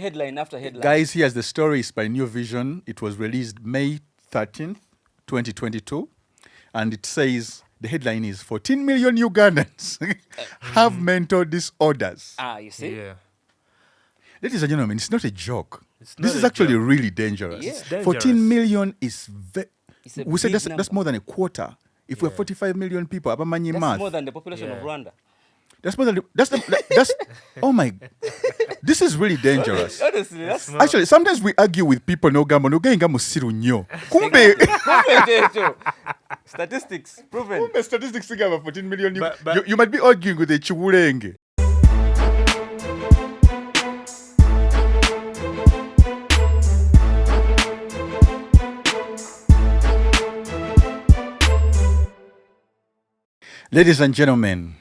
Headline after headline. Guys, here's the story. It's by New Vision. It was released May 13th, 2022. And it says, the headline is 14 million Ugandans have mental disorders. You see? Yeah. Ladies and gentlemen, it's not a joke. It's This not is a actually joke. really dangerous. Yeah. It's dangerous. 14 million is It's a we said big that's more than a quarter. If we're 45 million people, abamanyi That's math. more than the population of Yeah. Rwanda. That's more than that's oh my, this is really dangerous. Honestly, that's Actually, sometimes we argue with people no gainga musiru nnyo. Kumbe statistics proven. kumbe statistics think about 14 million. But- You might be arguing with a chiwulenge. Ladies and gentlemen,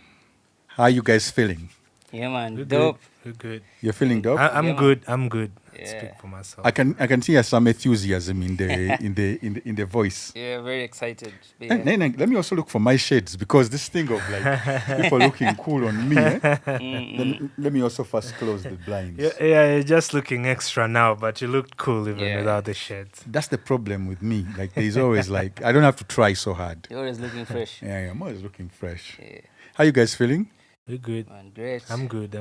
how are you guys feeling? Yeah, man. We're Dope. good. We're good. You're feeling dope? I'm Yeah, man. good. I'm good. Yeah. Speak for myself. I can see some enthusiasm in the voice. Yeah, very excited. Eh, Nene, let me also look for my shades because this thing of like people looking cool on me. Then let me also first close the blinds. Yeah, you're just looking extra now, but you looked cool even Yeah. without the shades. That's the problem with me. Like there's always like I don't have to try so hard. You're always looking fresh. Yeah, I'm always looking fresh. Yeah, How you guys feeling? We're good. man, great. I'm good.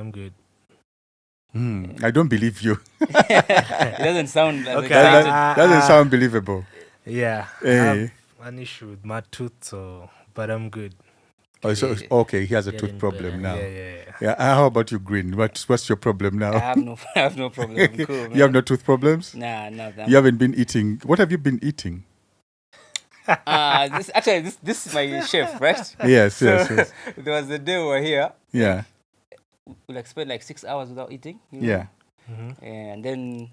I don't believe you. It doesn't sound as Okay, excited. That doesn't sound believable. Yeah. I Eh. have an issue with my tooth, but I'm good. Oh, so, Yeah. okay, he has a tooth Getting problem better. now. Yeah. Yeah. How about you, Green? What's your problem now? I have no problem. I'm cool, man. You have no tooth problems? Nah, no. You haven't been eating. What have you been eating? This is my chef, right? Yes. There was a day we were here. Yeah. We like spent like 6 hours without eating. you know? Yeah. And then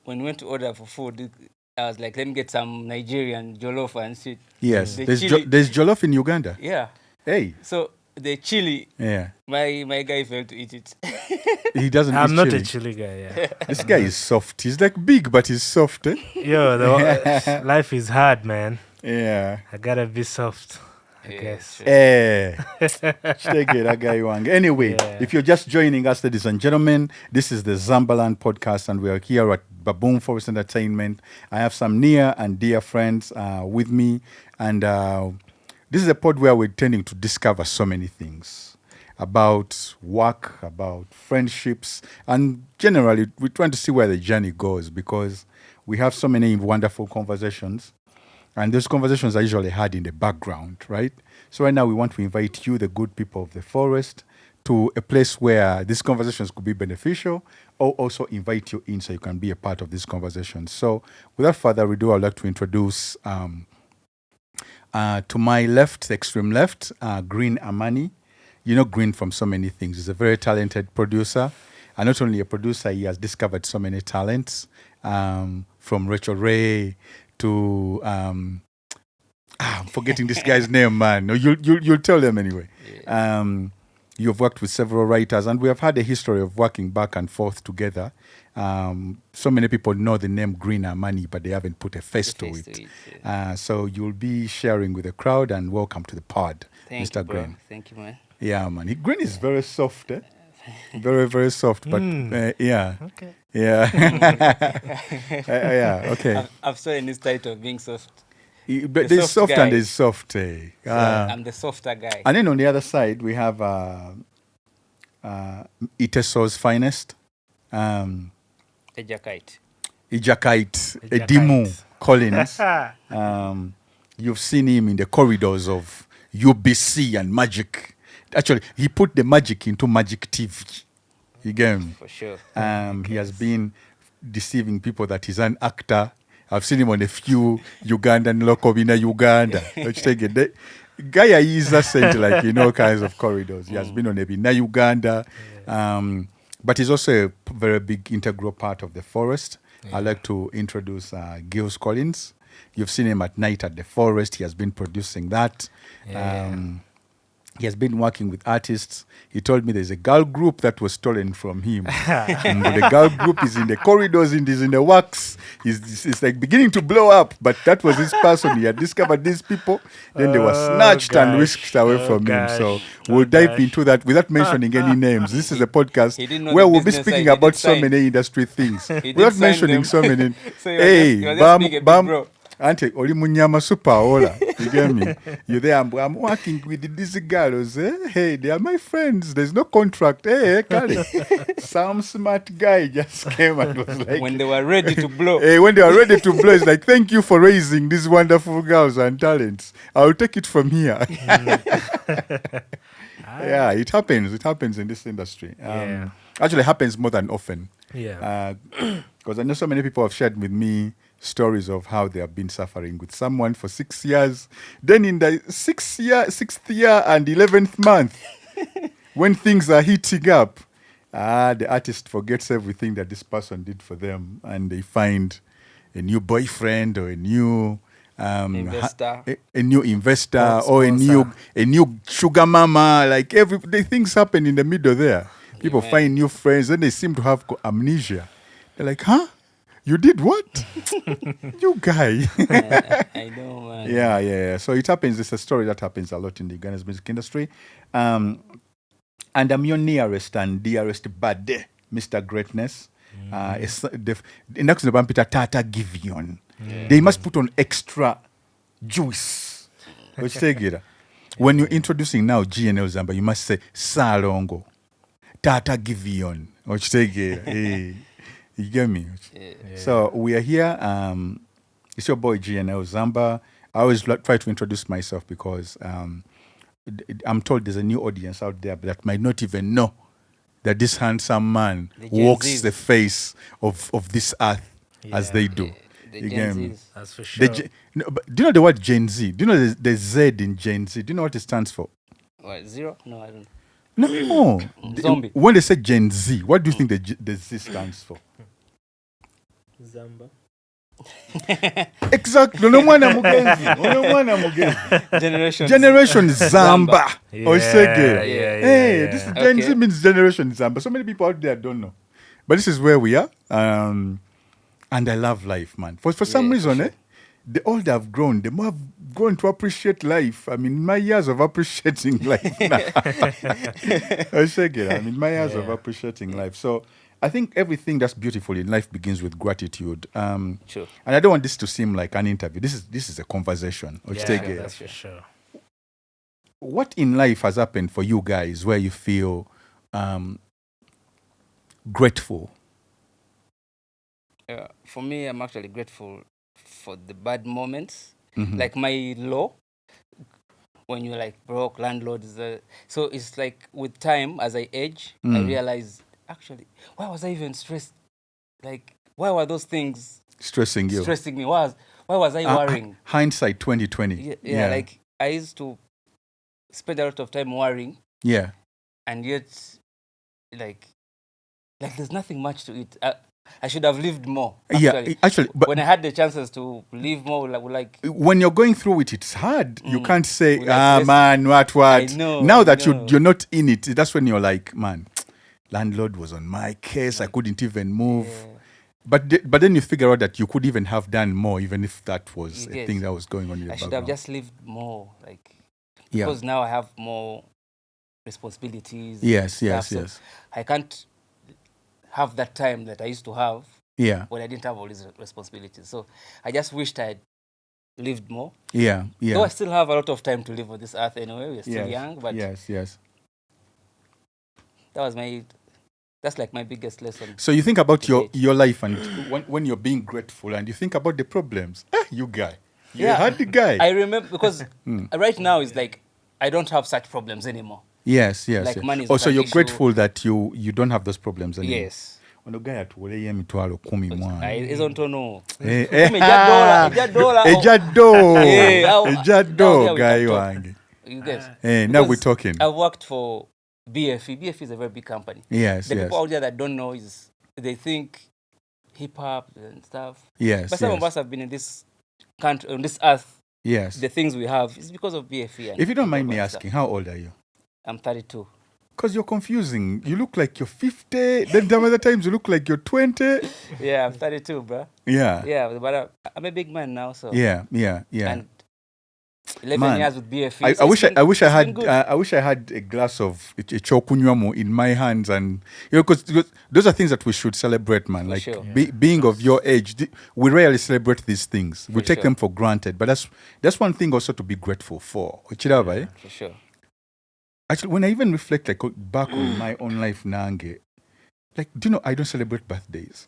when we went to order for food, I was like, let me get some Nigerian jollof and shit. Yes. The There's chili- there's jollof in Uganda. Yeah. Hey. So the chili, Yeah. my guy failed to eat it. He doesn't I'm eat not chili. a chili guy, yeah. This guy is soft. He's like big, but he's soft. Eh? Yo, life is hard, man. Yeah. I gotta be soft, I Yeah, guess. sure. Take it, that guy wang. Anyway, Yeah. if you're just joining us, ladies and gentlemen, this is the ZAMBALAND podcast, and we are here at Baboon Forest Entertainment. I have some near and dear friends with me, and this is a pod where we're tending to discover so many things about work, about friendships, and generally, we're trying to see where the journey goes because we have so many wonderful conversations. And those conversations are usually had in the background, right? So right now we want to invite you, the good people of the forest, to a place where these conversations could be beneficial, or also invite you in so you can be a part of these conversations. So without further ado, I'd like to introduce to my left, extreme left, Green Amani. You know Green from so many things. He's a very talented producer. And not only a producer, he has discovered so many talents, from Rachel Ray to I'm forgetting this guy's name, man. No, you'll tell them anyway. You've worked with several writers, and we have had a history of working back and forth together. So many people know the name Green Amani, but they haven't put a face to it. So you'll be sharing with the crowd, and welcome to the pod, Thank Mr. you, bro. Green. Thank you, man. Yeah, man. Green is very soft, eh? Very, very soft, but yeah. Okay. Yeah. Yeah, okay. I've stolen this title of being soft. But The there's soft soft and guy. there's soft. Eh? I'm the softer guy. And then on the other side, we have Iteso's finest, Ejakite. Ijakite, Edimu Collins. You've seen him in the corridors of UBC and Magic. Actually, he put the magic into Magic TV. You get me? For sure. He has been deceiving people that he's an actor. I've seen him on a few Ugandan local in Uganda. Let's take it. The guy is sent like in all kinds of corridors. He has been on a Bina Uganda. But he's also a very big integral part of the forest. I'd like to introduce Gilles Collins. You've seen him at night at the forest. He has been producing that. He has been working with artists. He told me there's a girl group that was stolen from him. The girl group is in the corridors, is in the works. It's like beginning to blow up. But that was his person. He had discovered these people. Then they were snatched and whisked away from him. So we'll dive into that without mentioning any names. This is a podcast where we'll be speaking about so many industry things. Without mentioning so many. So hey, you're just being a big bro. Auntie, oli munyama super hola. You get me? You're there. I'm working with these girls. Hey, they are my friends. There's no contract. Hey, Kali. Some smart guy just came and was like, When they were ready to blow. Hey, when they are ready to blow, it's like, thank you for raising these wonderful girls and talents. I'll take it from here. Yeah, it happens. It happens in this industry. Actually, it happens more than often. Yeah. Because I know so many people have shared with me stories of how they have been suffering with someone for 6 years. Then in the sixth year and 11th month, when things are heating up, the artist forgets everything that this person did for them, and they find a new boyfriend or a new Investor. a new investor Sponsor. or a new sugar mama. Like the things happen in the middle there. People find new friends, and they seem to have amnesia. They're like, huh? You did what? You guy. I know, man. Yeah. So it happens. It's a story that happens a lot in the Uganda music industry. And I'm your nearest and dearest buddy, Mr. Greatness. Next to Peter Tata Givion. They must put on extra juice. Which take it. When you're introducing now GNL Zamba, you must say Salongo. Tata Givion. Which take it. Hey. You get me? Yeah. So we are here. It's your boy GNL Zamba. I always try to introduce myself because I'm told there's a new audience out there that might not even know that this handsome man walks Zs. the face of this earth as they do. The You Gen get me? Zs. That's for sure. But do you know the word Gen Z? Do you know the Z in Gen Z? Do you know what it stands for? What, 0? No, I don't. No. Zombie. When they say Gen Z, what do you think the Z stands for? Zamba. Exactly. No mwana mugenzi. Generation Zamba. Hey, this is Gen Z means Generation Zamba. So many people out there don't know. But this is where we are. And I love life, man. For some reason, sure. The older I've grown, the more I've grown to appreciate life. I mean, my years of appreciating life now. My years of appreciating life. So I think everything that's beautiful in life begins with gratitude. Sure. And I don't want this to seem like an interview. This is a conversation. That's for sure. What in life has happened for you guys where you feel grateful? For me, I'm actually grateful for the bad moments. Mm-hmm. Like my low, when you're like broke, landlord. So it's like with time, as I age, I realize, actually, why was I even stressed? Like, why were those things stressing you? Stressing me. Why was I worrying? Hindsight 2020. Yeah, like I used to spend a lot of time worrying. Yeah. And yet, like there's nothing much to it. I should have lived more. Actually, but when I had the chances to live more, like when you're going through it, it's hard. You can't say, like man, what? I know, now that you're not in it, that's when you're like, man, landlord was on my case. I couldn't even move. Yeah. But then you figure out that you could even have done more, even if that was a thing that was going on in your I should background. have just lived more, because now I have more responsibilities. Yes. I can't have that time that I used to have when I didn't have all these responsibilities. So I just wished I had lived more. Yeah. Though I still have a lot of time to live on this earth anyway. We're still young, but yes. That's like my biggest lesson. So you think about your life, and when you're being grateful, and you think about the problems. You guy. You're a hard guy. I remember, because right now it's like I don't have such problems anymore. Yes. Like money is so you're issue. grateful that you don't have those problems anymore. Yes. Ono guy atuwoleye emitwalo 10 mwana. Ezo ntono. Ejado guy wange. You guys. Now we're talking. I worked for BFE. BFE is a very big company. Yes. The people out there that don't know they think hip hop and stuff. Yes. But some of us have been in this country, on this earth. Yes. The things we have is because of BFE. If you don't mind me asking, how old are you? I'm 32. Because you're confusing. You look like you're 50. Then some other times you look like you're 20. Yeah, I'm 32, bro. Yeah. Yeah, but I'm a big man now, so. Yeah. And 11 Man, years with BFE. I wish I had a glass of chokunywamo in my hands, and because those are things that we should celebrate, man. For Like sure. being of your age, we rarely celebrate these things. We For take sure. them for granted, but that's one thing also to be grateful for. Ochiraba, eh? For sure. Actually, when I even reflect like back on my own life, Nange, like, do you know I don't celebrate birthdays.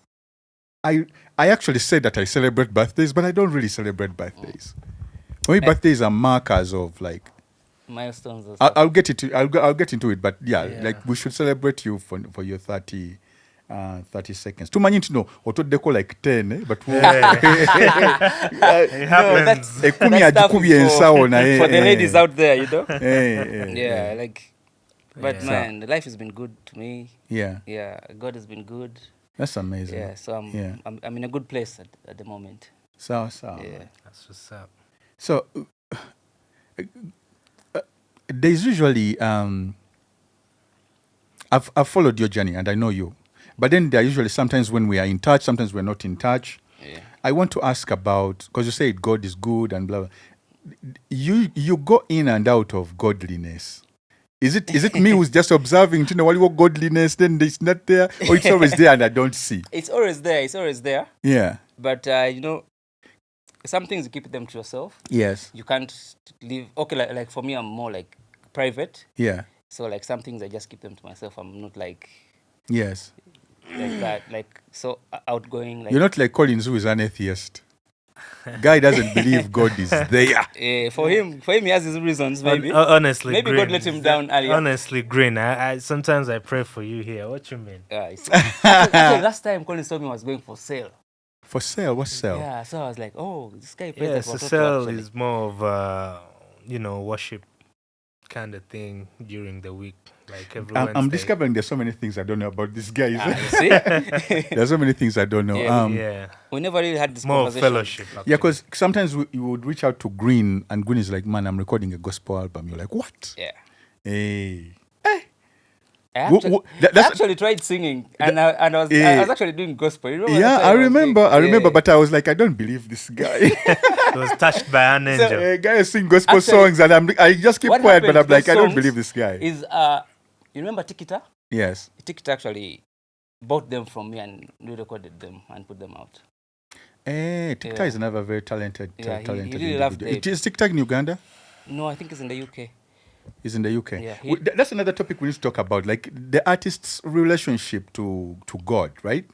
I actually say that I celebrate birthdays, but I don't really celebrate birthdays. For me, birthdays are markers of like Milestones or I'll get into I'll get into it, but yeah, like we should celebrate you for your 30 seconds. Too many to know or to deco like 10, eh? But It happens. That stuff is for the ladies out there, you know? Yeah, like, but Yeah. man, the life has been good to me. Yeah, Yeah, God has been good. that's amazing. Yeah, so I'm in a good place at the moment. So Yeah. That's what's up. So there's usually I've followed your journey and I know you, but then there are usually sometimes when we are in touch, sometimes we're not in touch. Yeah. I want to ask about, because you say God is good and blah blah. You go in and out of godliness. Is it me who's just observing, you know, what godliness, then it's not there, or it's always there and I don't see? It's always there. It's always there. Yeah. But you know, some things you keep them to yourself. Yes. You can't live. Okay, like for me, I'm more like private. Yeah. So like some things I just keep them to myself. I'm not like Yes. that. Like so outgoing. Like You're not like Collins, who is an atheist. Guy doesn't believe God is there. for him, he has his reasons. Maybe. Honestly, Maybe Green. God let him down earlier. Honestly, Green. I sometimes I pray for you here. What you mean? Actually, last time Collins told me I was going for sale. For sale? What's sale? Yeah, so I was like, oh, this guy. Yeah, so sale is more of worship kind of thing during the week, like every I'm Wednesday. discovering there's so many things I don't know about this guy. You see? There's so many things I don't know. Yeah. We never really had this more conversation. fellowship. Actually. Yeah, because sometimes you would reach out to Green, and Green is like, man, I'm recording a gospel album. You're like, what? Yeah. Hey. I actually tried singing, and I was actually doing gospel. You remember Yeah, that I time remember, but I was like, I don't believe this guy. It was touched by an angel. A guy sing gospel songs, and I just keep what quiet, but happened I'm to like, those I don't songs believe this guy. Is you remember Tikita? Yes. Tikita actually bought them from me and re-recorded them and put them out. TikTok is another very talented, Yeah, he talented really loved individual. it. Is TikTok in Uganda? No, I think it's in the UK. Is in the UK. Yeah, That's another topic we need to talk about, like the artist's relationship to God, right?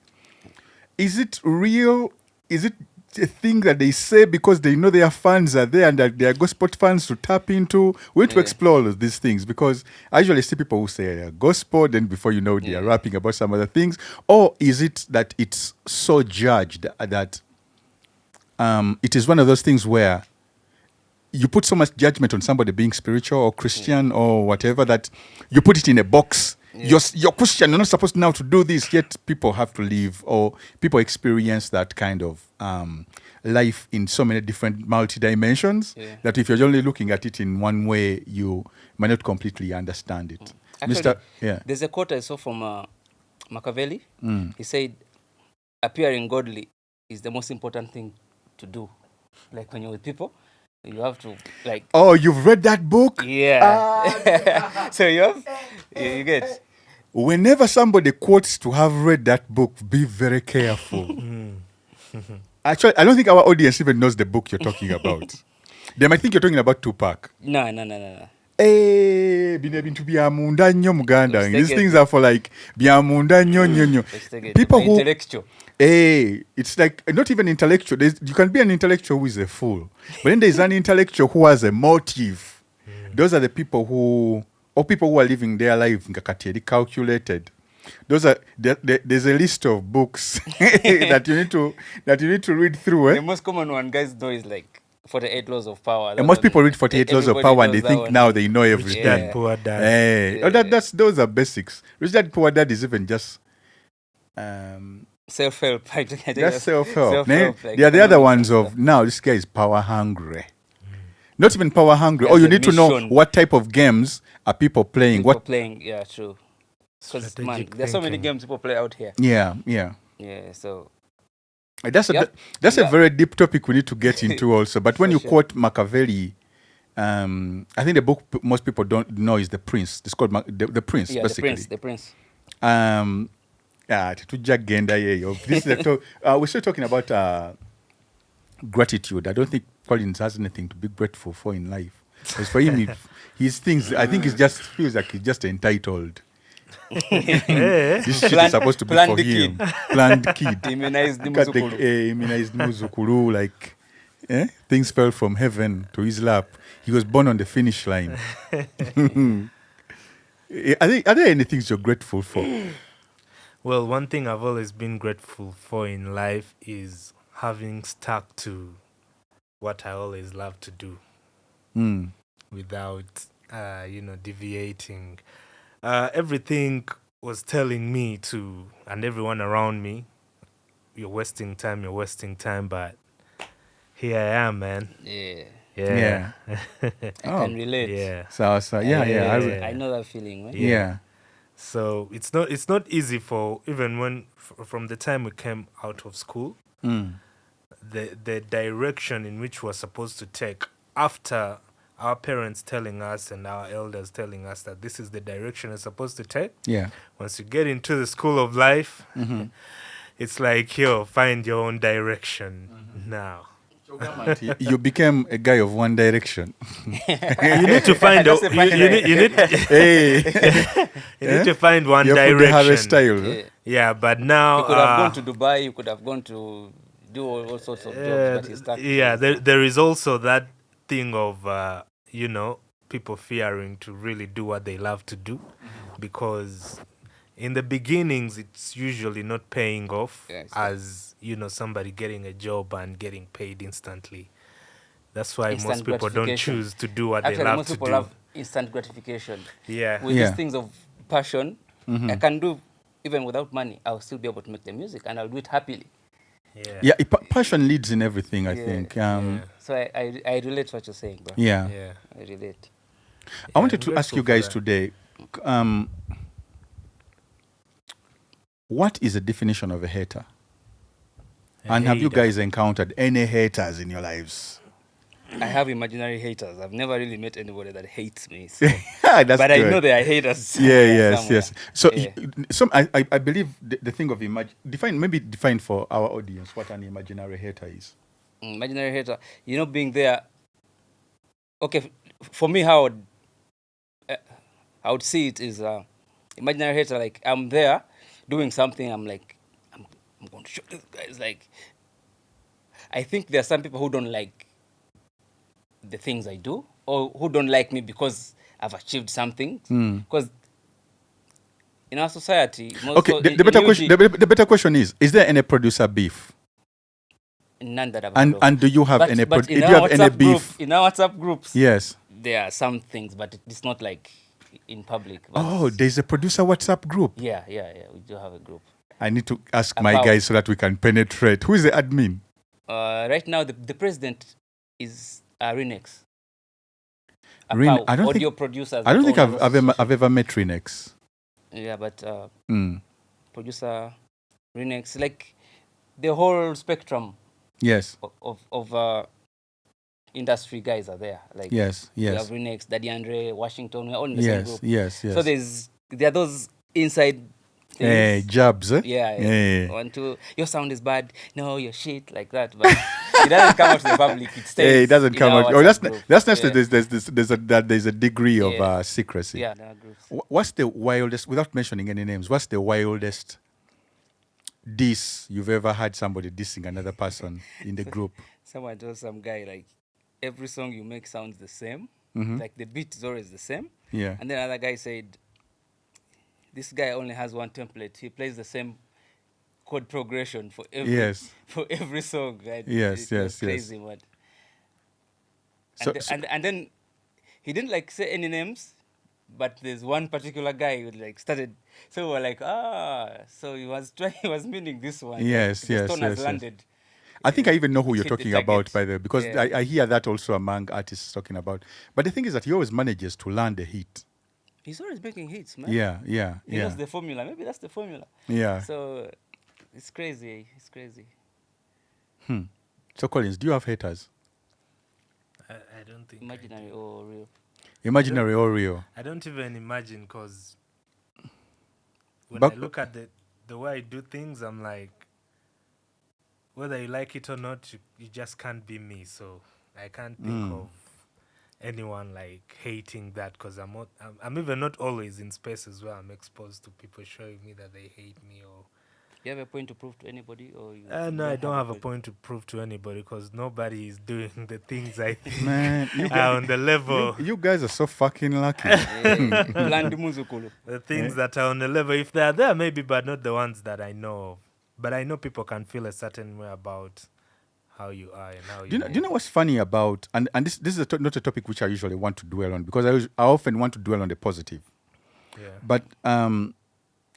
Is it real? Is it a thing that they say because they know their fans are there and that they are gospel fans to tap into? We need to explore all of these things, because I usually see people who say they are gospel, then before you know they are rapping about some other things. Or is it that it's so judged that it is one of those things where you put so much judgment on somebody being spiritual or Christian or whatever that you put it in a box. You're Christian, you're not supposed now to do this, yet people have to live, or people experience that kind of life in so many different multi-dimensions that if you're only looking at it in one way, you might not completely understand it. Actually, there's a quote I saw from Machiavelli. He said, appearing godly is the most important thing to do. Like when you're with people, you have to like. Oh, you've read that book? Yeah. So you get. Whenever somebody quotes to have read that book, be very careful. Actually, I don't think our audience even knows the book you're talking about. They might think you're talking about Tupac. No. Bintu byamunda nnyo Muganda. These things are for like byamunda nnyo. People who intellectual. It's like not even intellectual. You can be an intellectual who is a fool, but then there's an intellectual who has a motive. Those are the people who are living their life calculated. There's a list of books that you need to read through. The most common one guys know is like 48 Laws of Power. And most people read 48 Laws of Power and they think now they know everything. Rich Dad, Poor Dad. Those are basics. Rich Dad, Poor Dad is even just self-help. That's self-help. They are the other ones of now this guy is power hungry. Not even power hungry. There's Or you a need to know mission. what type of games are people playing. People What? playing, yeah, true. Because man, Strategic there's so many thinking. games people play out here. Yeah. Yeah, so That's a Yep. that's a Yep. very deep topic we need to get into also. But when For you sure. quote Machiavelli, I think the book most people don't know is The Prince. It's called the Prince, yeah, basically. the prince. Tujagenda yeyo. This is we're still talking about gratitude. I don't think Collins has anything to be grateful for in life. Because for him, his things, I think he just feels like he's just entitled. This shit is supposed to be Planned for the him. Planned kid. Immunized the Look at the muzukulu. immunized muzukuru, like things fell from heaven to his lap. He was born on the finish line. Are there any things you're grateful for? Well, one thing I've always been grateful for in life is having stuck to what I always love to do without, deviating. Everything was telling me to, and everyone around me, you're wasting time, but here I am, man. Yeah, Yeah. I can relate. Yeah. So yeah. I know that feeling, man. Yeah. So it's not easy for even when from the time we came out of school, the direction in which we're supposed to take after our parents telling us and our elders telling us that this is the direction we're supposed to take. Yeah. Once you get into the school of life, it's like, find your own direction now. You became a guy of one direction. You need to find That's you the funny need Hey. you need to find one You're from the Harvest direction. style. Yeah. Yeah, but now You could have gone to Dubai. You could have gone to do all sorts of jobs, but you stuck. yeah, there is also that thing of people fearing to really do what they love to do, because in the beginnings it's usually not paying off Yeah, it's as somebody getting a job and getting paid instantly. That's why Instant most people don't gratification. choose to do what Actually, they love most to people do. have instant gratification. Yeah. With Yeah. these things of passion, I can do even without money. I'll still be able to make the music, and I'll do it happily. Yeah. Passion leads in everything, I Yeah. think. So I relate to what you're saying, bro. Yeah. Yeah. I relate. I wanted I'm to ask you grateful guys for today, what is the definition of a hater? And have you hater. guys encountered any haters in your lives? I have imaginary haters. I've never really met anybody that hates me. So. That's But good. I know there are haters. Yeah, somewhere. yes. So, Yeah. I believe the thing of define for our audience what an imaginary hater is. Imaginary hater, being there. Okay, for me, how I would see it is imaginary hater. Like, I'm there doing something. I'm like, I'm going to show these guys. Like, I think there are some people who don't like the things I do, or who don't like me because I've achieved something. Because in our society, Okay, the better question is there any producer beef? None that I've heard And of. and do you have But any in do you our have any WhatsApp group, beef? in our WhatsApp groups, Yes. there are some things, but it's not like in public. But Oh, there's a producer WhatsApp group. yeah. We do have a group. I need to ask my About- guys so that we can penetrate. Who is the admin? Right now, the president is Renex. I don't audio think producers. I don't think own I've ever met Renex. Yeah, but Mm. producer Renex, like the whole spectrum Yes. of industry guys are there. Like Yes. we have Yes. Renex, Daddy Andre, Washington. We're all in the same Yes. group. Yes. So there are those inside things. Jabs. Eh? Yeah. One, two. Your sound is bad. No, your shit like that. But it doesn't come out to the public. It stays. It doesn't in come our out. Oh, WhatsApp group. that's not. Yeah. There's a degree of Yeah. secrecy. Yeah, there are groups. What's the wildest, without mentioning any names? What's the wildest diss you've ever had somebody dissing another person in the group? Someone told some guy like every song you make sounds the same. Like the beat is always the same. Yeah. And then another guy said, this guy only has one template. He plays the same chord progression for every song. Right? Yes, It was yes. crazy, man. So- And then he didn't like say any names, but there's one particular guy who like started. So we were like, so he was meaning this one. Yes, The yes, stone has yes, yes. landed. I think I even know who you're hit the talking about, target. by the way, because Yeah. I hear that also among artists talking about. But the thing is that he always manages to land a hit. He's always making hits, man. Yeah. He knows the formula. Maybe that's the formula. Yeah. So it's crazy. It's crazy. So Collins, do you have haters? I don't think. Imaginary or real. Imaginary or real? I don't even imagine, because when But- I look at the way I do things, I'm like, whether you like it or not, you just can't be me. So I can't think of anyone like hating that, because I'm even not always in spaces where I'm exposed to people showing me that they hate me or. You have a point to prove to anybody, or you? No, I don't have a point to prove to anybody, because nobody is doing the things I think Man, you are on the level. You guys are so fucking lucky. Blandi Muzukulu. The things that are on the level, if they're there, maybe, but not the ones that I know of. But I know people can feel a certain way about how you are and how you Do you know what's funny about, and this is not a topic which I usually want to dwell on, because I often want to dwell on the positive. Yeah. But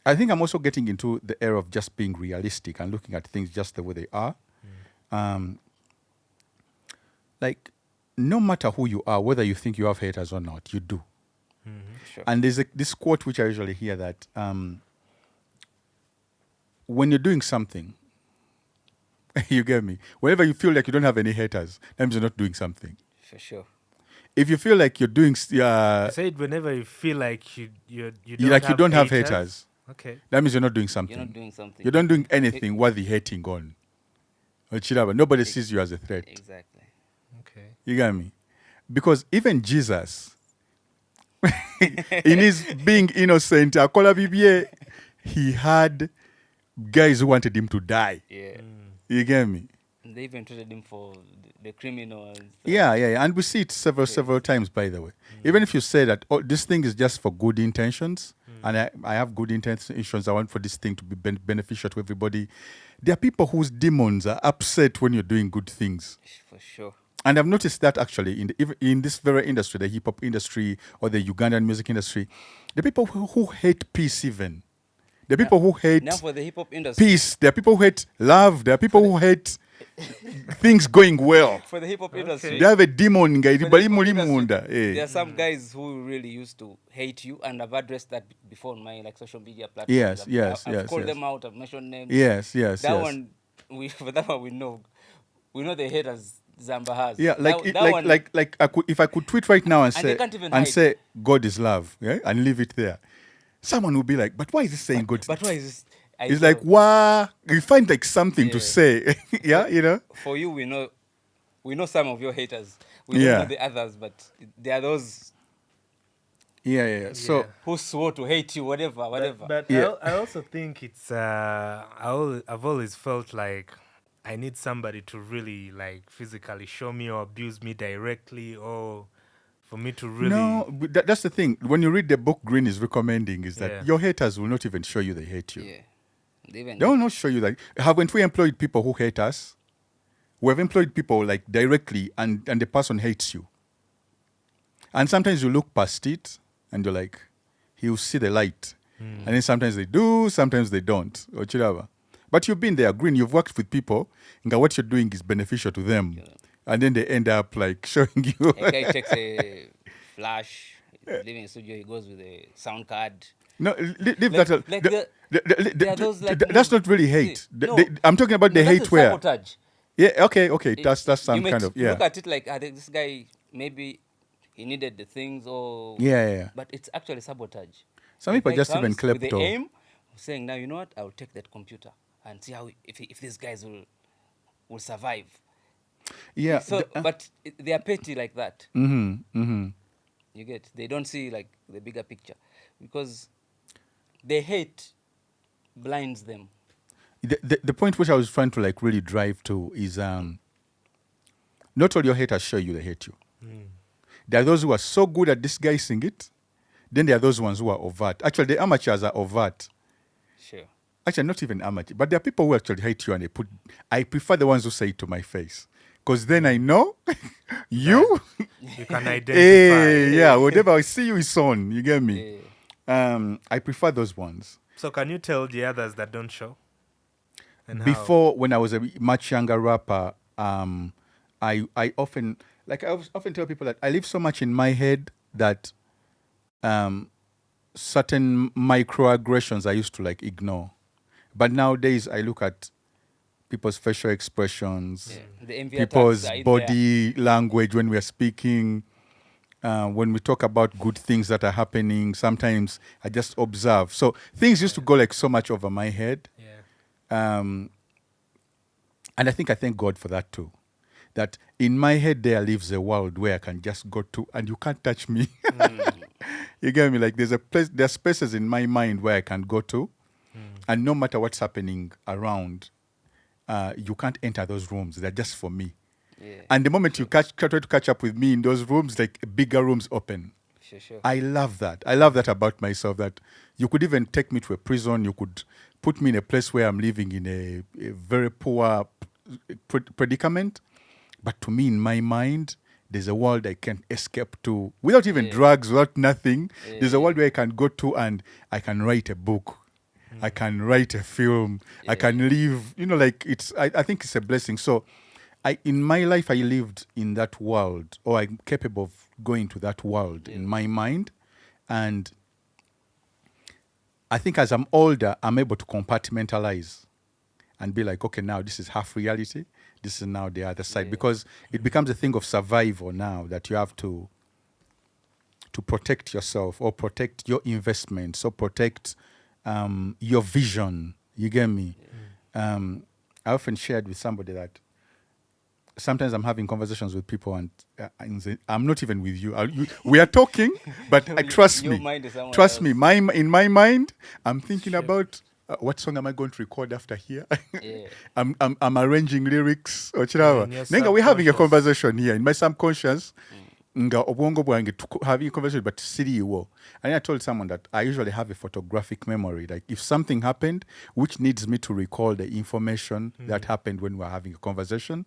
I think I'm also getting into the era of just being realistic and looking at things just the way they are. Like, no matter who you are, whether you think you have haters or not, you do. Sure. And there's this quote which I usually hear that when you're doing something, you get me? Whenever you feel like you don't have any haters, that means you're not doing something. For sure. If you feel like you're doing, I said whenever you feel like you you don't have haters, Okay. that means you're not doing something. You're not doing something. You're not doing anything worthy hating on. Or Chiraba, nobody sees you as a threat. Exactly. Okay. You get me? Because even Jesus, in his being innocent, Akola Bibie, he had guys who wanted him to die. Yeah. You get me? They even treated him for the criminal and stuff. Yeah. And we see it several times, by the way. Even if you say that this thing is just for good intentions, and I have good intentions, I want for this thing to be beneficial to everybody, there are people whose demons are upset when you're doing good things. For sure. And I've noticed that actually in this very industry, the hip hop industry or the Ugandan music industry, the people who hate peace even. The people who hate Now for the hip hop industry. peace. There are people who hate love. There are people who hate things going well. For the hip hop industry. They have a demon guy. For the hip hop industry, there are some guys who really used to hate you, and I've addressed that before on my social media platforms. I've called them out. I've mentioned names. Yes. That one, for that one, we know the haters Zamba has. Yeah, if I could tweet right now and they can't even hide. say God is love, yeah, and leave it there, someone will be like, "But why is this saying God?" But why is this? It's like, wow, you find like something to say, yeah, you know. For you, we know some of your haters. We don't know the others, but there are those. Yeah. So who swore to hate you, whatever. But I also think it's I've always felt like I need somebody to really like physically show me or abuse me directly, or for me to really. No, but that's the thing. When you read the book Green is recommending, is that your haters will not even show you they hate you. Yeah. They will not show you that. Haven't we employed people who hate us? We have employed people like directly, and the person hates you. And sometimes you look past it and you're like, he'll see the light. And then sometimes they do, sometimes they don't. Or whatever. But you've been there, Green, you've worked with people, and what you're doing is beneficial to them. Yeah. And then they end up like showing you. A guy takes a flash, living in studio, he goes with a sound card. No, leave that. That's not really hate. No, I'm talking about the hate where. Sabotage. Yeah, okay. That's some kind of, yeah. Look at it like this guy, maybe he needed the things or. Yeah. But it's actually sabotage. Some people just even klepto. With the aim of saying, now, you know what, I'll take that computer and see how if these guys will survive. Yeah. So, but they are petty like that. You get? They don't see like the bigger picture because the hate blinds them. The point which I was trying to like really drive to is not all your haters show you they hate you. There are those who are so good at disguising it. Then there are those ones who are overt. Actually, the amateurs are overt. Sure. Actually, not even amateur, but there are people who actually hate you, and I prefer the ones who say it to my face, because then I know you can identify. Yeah, whatever I see you is on. You get me? Yeah. I prefer those ones. So can you tell the others that don't show? And how? Before, when I was a much younger rapper, I often often tell people that I live so much in my head that certain microaggressions I used to like ignore. But nowadays I look at people's facial expressions, The envy people's attacks are in body language when we are speaking. When we talk about good things that are happening, sometimes I just observe. So things used to go like so much over my head. Yeah. And I think I thank God for that too. That in my head there lives a world where I can just go to and you can't touch me. You get me? Like there's spaces in my mind where I can go to, and no matter what's happening around, you can't enter those rooms. They're just for me. Yeah. And the moment you try to catch up with me in those rooms, like bigger rooms open. Sure. I love that. I love that about myself, that you could even take me to a prison. You could put me in a place where I'm living in a very poor predicament. But to me, in my mind, there's a world I can escape to without even drugs, without nothing. There's a world where I can go to and I can write a book. I can write a film. I can live, like I think it's a blessing. So in my life, I lived in that world, or I'm capable of going to that world in my mind. And I think as I'm older, I'm able to compartmentalize and be like, okay, now this is half reality. This is now the other side. Because it becomes a thing of survival now, that you have to protect yourself, or protect your investments, or protect your vision. You get me? I often shared with somebody that sometimes I'm having conversations with people and I'm not even with you. We are talking, but trust Your me. mind is somewhere Trust else. me. In my mind, I'm thinking about what song am I going to record after here? Yeah. I'm arranging lyrics. Ochirawa. in your Nenga, we're having a subconscious. conversation here. In my subconscious, nga obwongo bwange having a conversation, but siri iwo. And I told someone that I usually have a photographic memory. Like if something happened which needs me to recall the information that happened when we were having a conversation,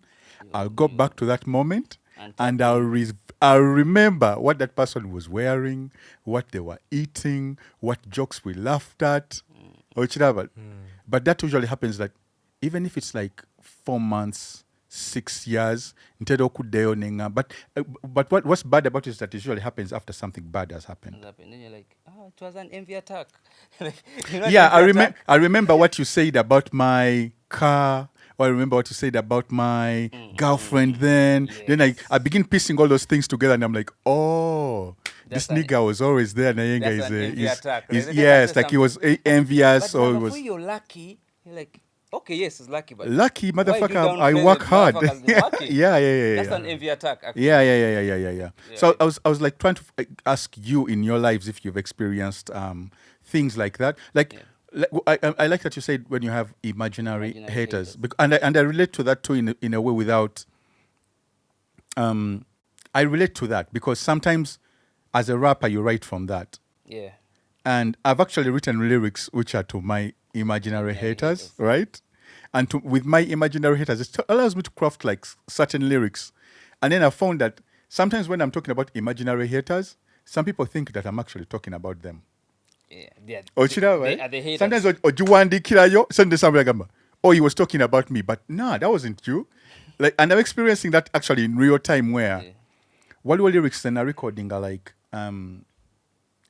I'll go back to that moment and I'll remember what that person was wearing, what they were eating, what jokes we laughed at. But that usually happens that even if it's like 4 months, 6 years, but what's bad about it is that it usually happens after something bad has happened. And then you're like, it was an envy attack. Yeah, I remember what you said about my car, or I remember what you said about my girlfriend then. Then I begin piecing all those things together and I'm like, oh, That's this nigga was always there. Nayenga that's an envy attack, right? is That's yes, like he was envious, But or he brother, was for you're lucky. You're like, okay, yes, it's lucky, but lucky, why do you motherfucker. I downplay work that hard. motherfucker's been working? Yeah. That's an envy attack, actually. Yeah. So I was like trying to ask you in your lives if you've experienced things like that. Like I like that you said when you have imaginary haters. And I relate to that too in a way without. I relate to that because sometimes as a rapper you write from that. Yeah. And I've actually written lyrics which are to my imaginary haters, right? And with my imaginary haters, it allows me to craft like certain lyrics. And then I found that sometimes when I'm talking about imaginary haters, some people think that I'm actually talking about them. Yeah. They They are the haters. Sometimes Ojuwandi Sunday somebody gamba. Oh, he was talking about me, but nah, that wasn't you. Like, and I'm experiencing that actually in real time where what lyrics and are recording are like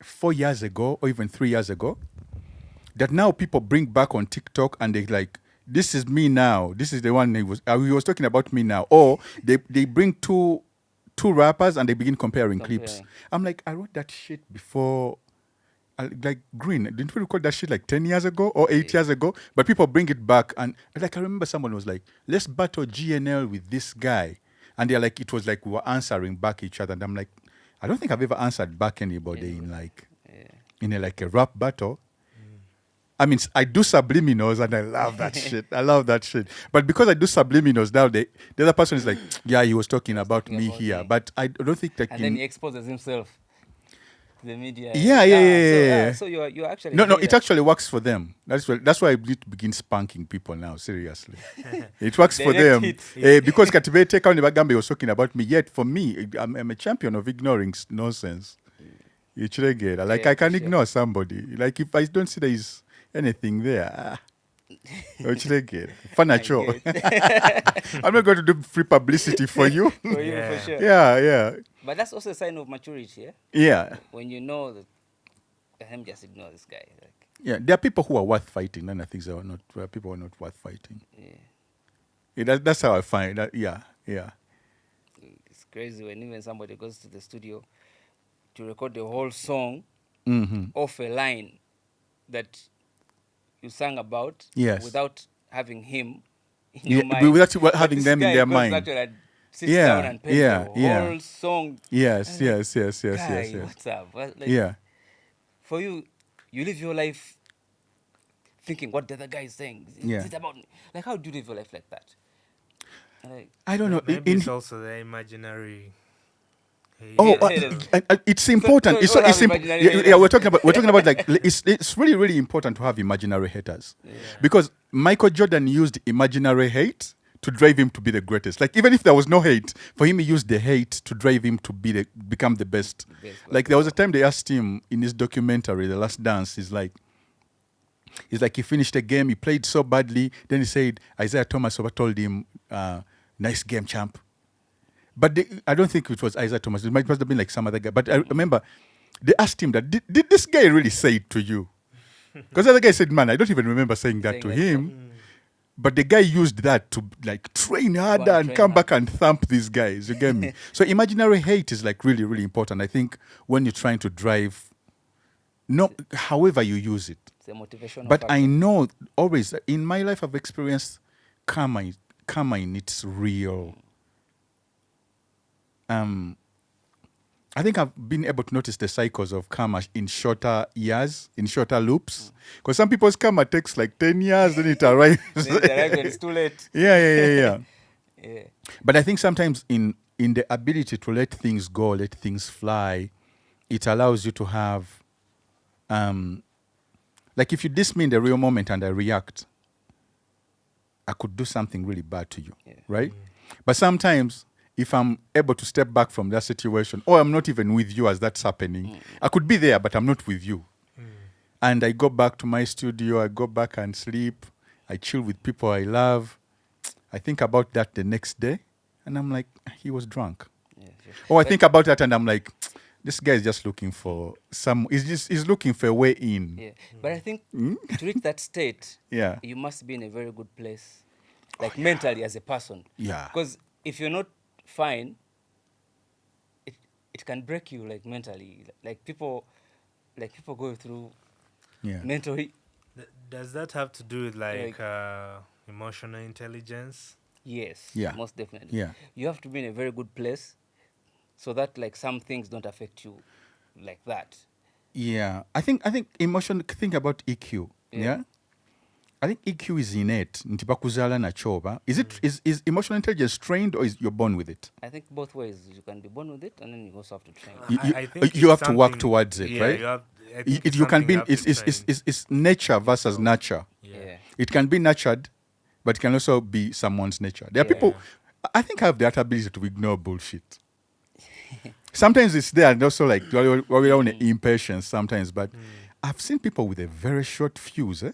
4 years ago or even 3 years ago that now people bring back on TikTok and they like, this is me now. This is the one he was talking about me now. Or they bring two rappers and they begin comparing clips. I'm like, I wrote that shit before. Like Green, didn't we record that shit like 10 years ago or 8 years ago? But people bring it back. And like, I remember someone was like, let's battle GNL with this guy. And they're like, it was like we were answering back each other. And I'm like, I don't think I've ever answered back anybody in like, in a rap battle. I mean, I do subliminals and I love that shit. I love that shit. But because I do subliminals now, the other person is like, yeah, he was talking about me here. But I don't think that. And then he exposes himself. The media. Yeah. So you're actually no. It actually works for them. That's why I need to begin spanking people now. Seriously, it works for them because Katibete County Bagambe was talking about me. Yet for me, I'm a champion of ignoring nonsense. Like I can ignore somebody. Like if I don't see there is anything there, Fanacho. I'm not going to do free publicity for you. For you, for sure. Yeah. But that's also a sign of maturity, yeah? Yeah. When you know that, let me just ignore this guy. Like, Yeah. There are people who are worth fighting, and I think there are people who are not worth fighting. That's how I find that. Yeah. It's crazy when even somebody goes to the studio to record the whole song off a line that you sang about without having him in your mind. Without having them in their mind. Actually sits down and plays the whole song. Yes. Guy, what's up? Well, like, for you, you live your life thinking what the other guy is saying. Is it about me? Like, how do you live your life like that? Like, I don't know. Maybe it's also the imaginary. It's important. We're talking about like it's really important to have imaginary haters, because Michael Jordan used imaginary hate to drive him to be the greatest. Like, even if there was no hate, for him he used the hate to drive him to become the best. Like, there was a time they asked him in his documentary, The Last Dance, he's like he finished a game, he played so badly, then he said Isaiah Thomas told him, nice game, champ. But I don't think it was Isaiah Thomas. It must have been like some other guy. But I remember they asked him that, did this guy really say it to you? Because the other guy said, man, I don't even remember saying that to him. But the guy used that to like train harder and come back and thump these guys. You get me? So imaginary hate is like really, really important. I think when you're trying to drive, however you use it. It's a motivational But factor. I know always, in my life I've experienced karma in its real. I think I've been able to notice the cycles of karma in shorter years, in shorter loops. Because some people's karma takes like 10 years, then it arrives. Then it arrives when it's too late. Yeah. Yeah. But I think sometimes in the ability to let things go, let things fly, it allows you to have, like, if you diss me in the real moment and I react, I could do something really bad to you, right? But sometimes, if I'm able to step back from that situation, or I'm not even with you as that's happening, I could be there, but I'm not with you. And I go back to my studio, I go back and sleep, I chill with people I love. I think about that the next day, and I'm like, he was drunk. Or I think about that and I'm like, this guy is just looking for he's looking for a way in. Yeah. But I think to reach that state, Yeah. you must be in a very good place, like mentally as a person. Yeah. Because if you're not fine, it can break you, like, mentally. Like people go through mental. Does that have to do with like emotional intelligence? Yes. Yeah. Most definitely. Yeah. You have to be in a very good place, so that like some things don't affect you, like that. Yeah. I think think about EQ. Yeah. I think EQ is innate. Ntibakuzala na choba. Is emotional intelligence trained, or is you're born with it? I think both ways. You can be born with it, and then you also have to train. I think you it's have to work something- towards it, right? I think You can be. something you have to train. It's nature versus nurture. Yeah. It can be nurtured, but it can also be someone's nature. There are people, I think, have that ability to ignore bullshit. Sometimes it's there, and also like we're on impatience sometimes. But I've seen people with a very short fuse.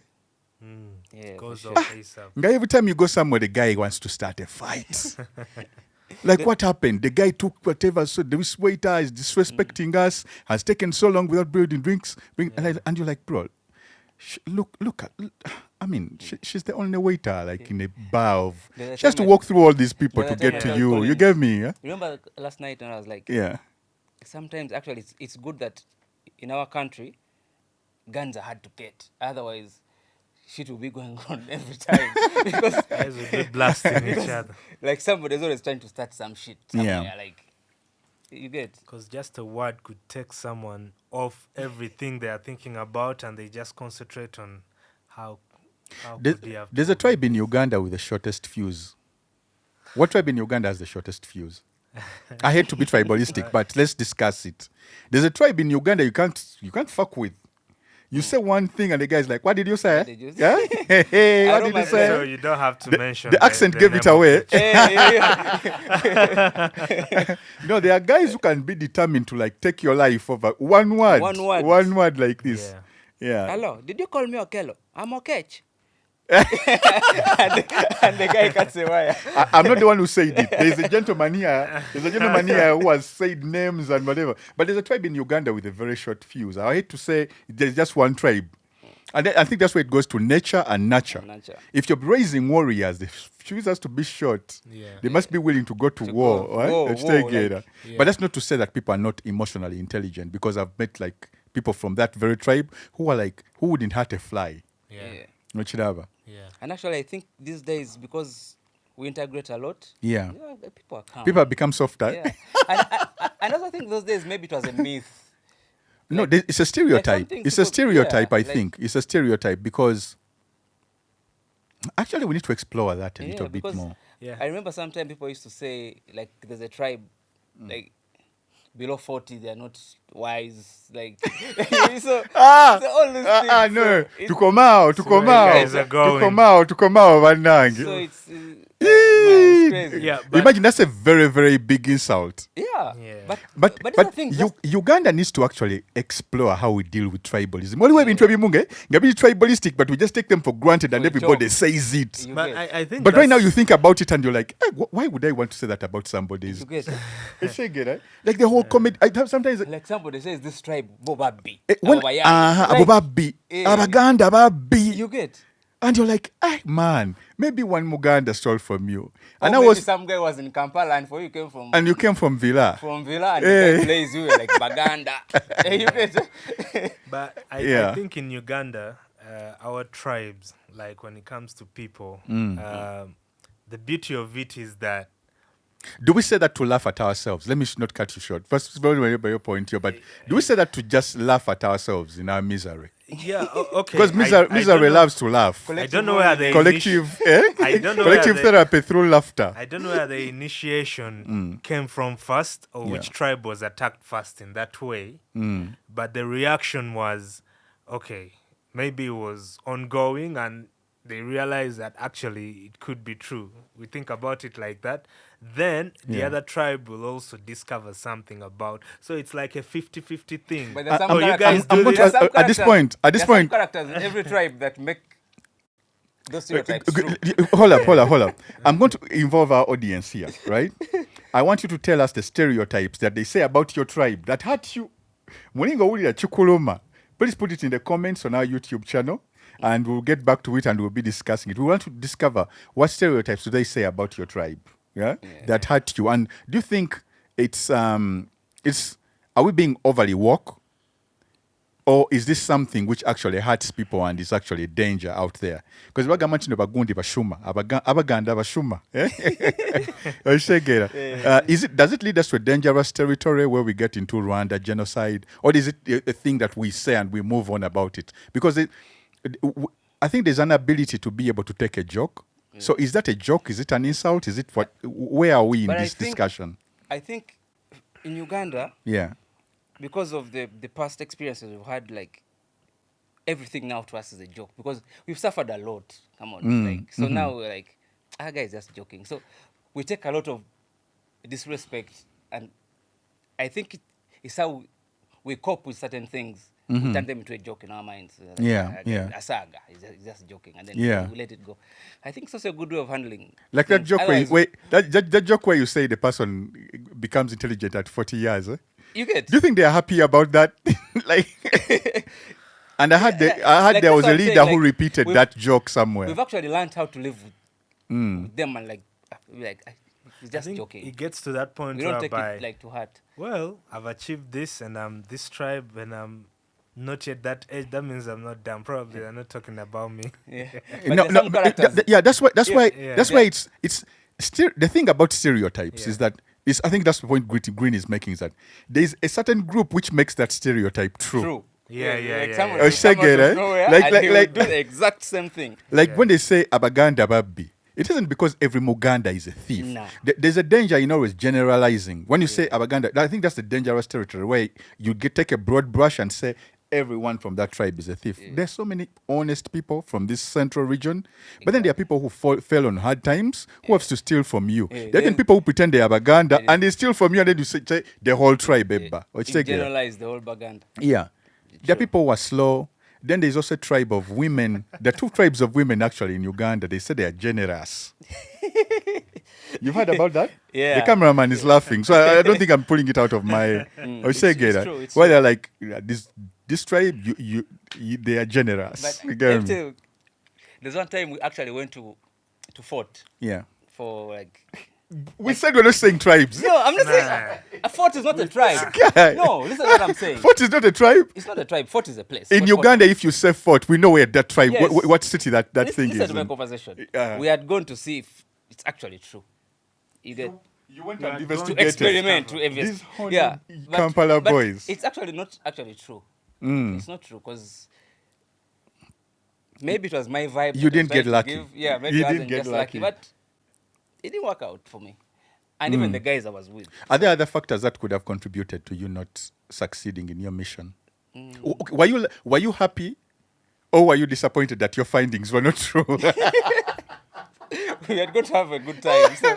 Yeah, Goes for off sure. ASAP. Guy, every time you go somewhere, the guy wants to start a fight. Like, what happened? The guy took whatever, so this waiter is disrespecting us, has taken so long without building drinks. And you're like, bro, look at, I mean, she's the only waiter, like, in a bar of, she has to walk through all these people to get to you. You get me? Yeah? Remember last night when I was like, Yeah. sometimes actually it's good that in our country, guns are hard to get. Otherwise, shit will be going on every time. Because Guys will be blasting each other. like somebody's always trying to start some shit somewhere. Yeah. Like, you get. Because just a word could take someone off everything they are thinking about, and they just concentrate on how could they have There's a tribe in Uganda with the shortest fuse. What tribe in Uganda has the shortest fuse? I hate to be tribalistic, but let's discuss it. There's a tribe in Uganda you can't fuck with. You say one thing and the guy's like, what did you say? What did you say? Yeah? Hey, I what don't did you mind say? So you don't have to mention The accent gave it name of away. the No, there are guys who can be determined to like take your life over one word. One word. One word like this. Yeah. Yeah. Hello, did you call me Okello? I'm Okech. and the guy cuts a wire. I'm not the one who said it. There's a gentleman here. Who has said names and whatever. But there's a tribe in Uganda with a very short fuse. I hate to say there's just one tribe. And I think that's where it goes to nature and nurture. If you're raising warriors, the fuse has to be short. Yeah. They must be willing to go to war. go, Right? war, Let's war, take like- it. But that's not to say that people are not emotionally intelligent, because I've met like people from that very tribe who are like, who wouldn't hurt a fly. Yeah. Nochidaba. Yeah. And actually, I think these days, because we integrate a lot, Yeah. people are calm. People have become softer. Yeah. And also, I think those days maybe it was a myth. No, it's a stereotype. something It's a people- stereotype, yeah, I like- think. It's a stereotype because actually we need to explore that a little bit because more. Yeah. I remember sometimes people used to say, like, there's a tribe, like, below 40, they're not wise. Like, so all these things. No. So it's- To come out, where you guys are going. to come out, Vanangi. So it's, man, it's crazy. Yeah, but- Imagine that's a very, very big insult. Yeah. Yeah. But But these are things Uganda needs to actually explore how we deal with tribalism. What do we mean tribalism? Tribalistic, but we just take them for granted and We everybody joke. says it. You But get- I think But right now that's- you think about it and you're like, why would I want to say that about somebody's? you get- It's so good, eh? Like the whole comedy. Sometimes like somebody says this tribe, Bobabi. when Abobabi, Abaganda, Babi, You get. and you're like, man, maybe one Muganda stole from you, and Or I maybe was, some guy was in Kampala and for you came from and you came from Villa. Villa and Eh. the guy plays you like Baganda. You get. But Yeah. I think in Uganda, our tribes, like when it comes to people, the beauty of it is that Do we say that to laugh at ourselves? Let me not cut you short. First, very by your point here, but do we say that to just laugh at ourselves in our misery? okay. Because I don't misery know- loves to laugh. I don't know where the Collective, I don't know where collective the- therapy through laughter. I don't know where the initiation came from first, or which tribe was attacked first in that way. But the reaction was, okay, maybe it was ongoing, and they realized that actually it could be true. We think about it like that. Then the Yeah. other tribe will also discover something about. So it's like a 50-50 thing. But there's some Oh, you characters- guys do I'm going this? to- at this point, There's some point, characters in every tribe that make those stereotypes true. hold up. I'm going to involve our audience here, right? I want you to tell us the stereotypes that they say about your tribe that hurt you. Mulingo wulira chukuluma. Please put it in the comments on our YouTube channel, and we'll get back to it and we'll be discussing it. We want to discover what stereotypes do they say about your tribe, that hurt you. And do you think it's are we being overly woke? Or is this something which actually hurts people and is actually danger out there? Because bagamba bagundi bashuma, abaganda bashuma. Does it lead us to a dangerous territory where we get into Rwanda genocide, or is it a thing that we say and we move on about it? Because I think there's an ability to be able to take a joke. So is that a joke? Is it an insult? Is it what? Where are we in But this discussion? I think in Uganda, Yeah. because of the past experiences we've had, like, everything now to us is a joke because we've suffered a lot. Come on, like, so now we're like, our guy is just joking. So we take a lot of disrespect, and I think it's how we cope with certain things. We turn them into a joke in our minds. Like, Yeah. a saga. It's just joking, and then Yeah. we let it go. I think it's also a good way of handling. Like that things. joke Otherwise, that joke where you say the person becomes intelligent at 40 years. Eh? you get. Do you think they are happy about that? Like, and I heard like, there was that's a what I'm leader saying, who like, repeated we've- that joke somewhere. We've actually learned how to live with them, and it's I just think joking. it gets to that point We don't take whereby, it like to heart. well, I've achieved this and I'm this tribe and I'm not yet that age. That means I'm not done. Probably they're not talking about me. Yeah. No, there's no, some but characters- that's why Yeah. that's why it's the thing about stereotypes is that I think that's the point Green is making, is that there's a certain group which makes that stereotype true. True. Yeah, yeah, Like yeah, someone yeah. will come out Shaggy, of right? nowhere Like- and like- he will like- do the exact same thing. Like when they say Abaganda Babi, it isn't because every Muganda is a thief. No. There's a danger in always generalizing. When you say Abaganda, I think that's the dangerous territory where you take a broad brush and say everyone from that tribe is a thief. There's so many honest people from this central region, but then there are people who fell on hard times who have to steal from you. There are even people who pretend they are Abaganda and they steal from you, and then you say the whole tribe. Ebba. You generalize the whole baganda. Yeah. There are people who are slow. Then there's also a tribe of women. There are two tribes of women actually in Uganda. They say they are generous. You've heard about that? Yeah. The cameraman is laughing, so I don't think I'm pulling it out of my. It's true. It's Why true. they're like this tribe, they are generous. But You get let me me? tell you, there's one time we actually went to fort Yeah. for like. We said we're not saying tribes. No, I'm not saying a fort is not a tribe. Guy. No, listen to what I'm saying. Fort is not a tribe. It's not a tribe. Fort is a place. In Fort- Uganda, if you say fort, we know where that tribe, Yes. what city that thing listen is. to my in. conversation. Yeah. We had gone to see if it's actually true. You get You went Yeah, and to to investigated. experiment to These invest. honey Yeah, Kampala but boys. it's actually not actually true. Mm. It's not true because maybe it was my vibe. You that I was didn't get trying to lucky. give. Yeah, maybe You I didn't wasn't get just lucky, lucky. but it didn't work out for me. And even the guys I was with. Are there other factors that could have contributed to you not succeeding in your mission? Mm. Okay, were you happy, or were you disappointed that your findings were not true? We had got to have a good time. So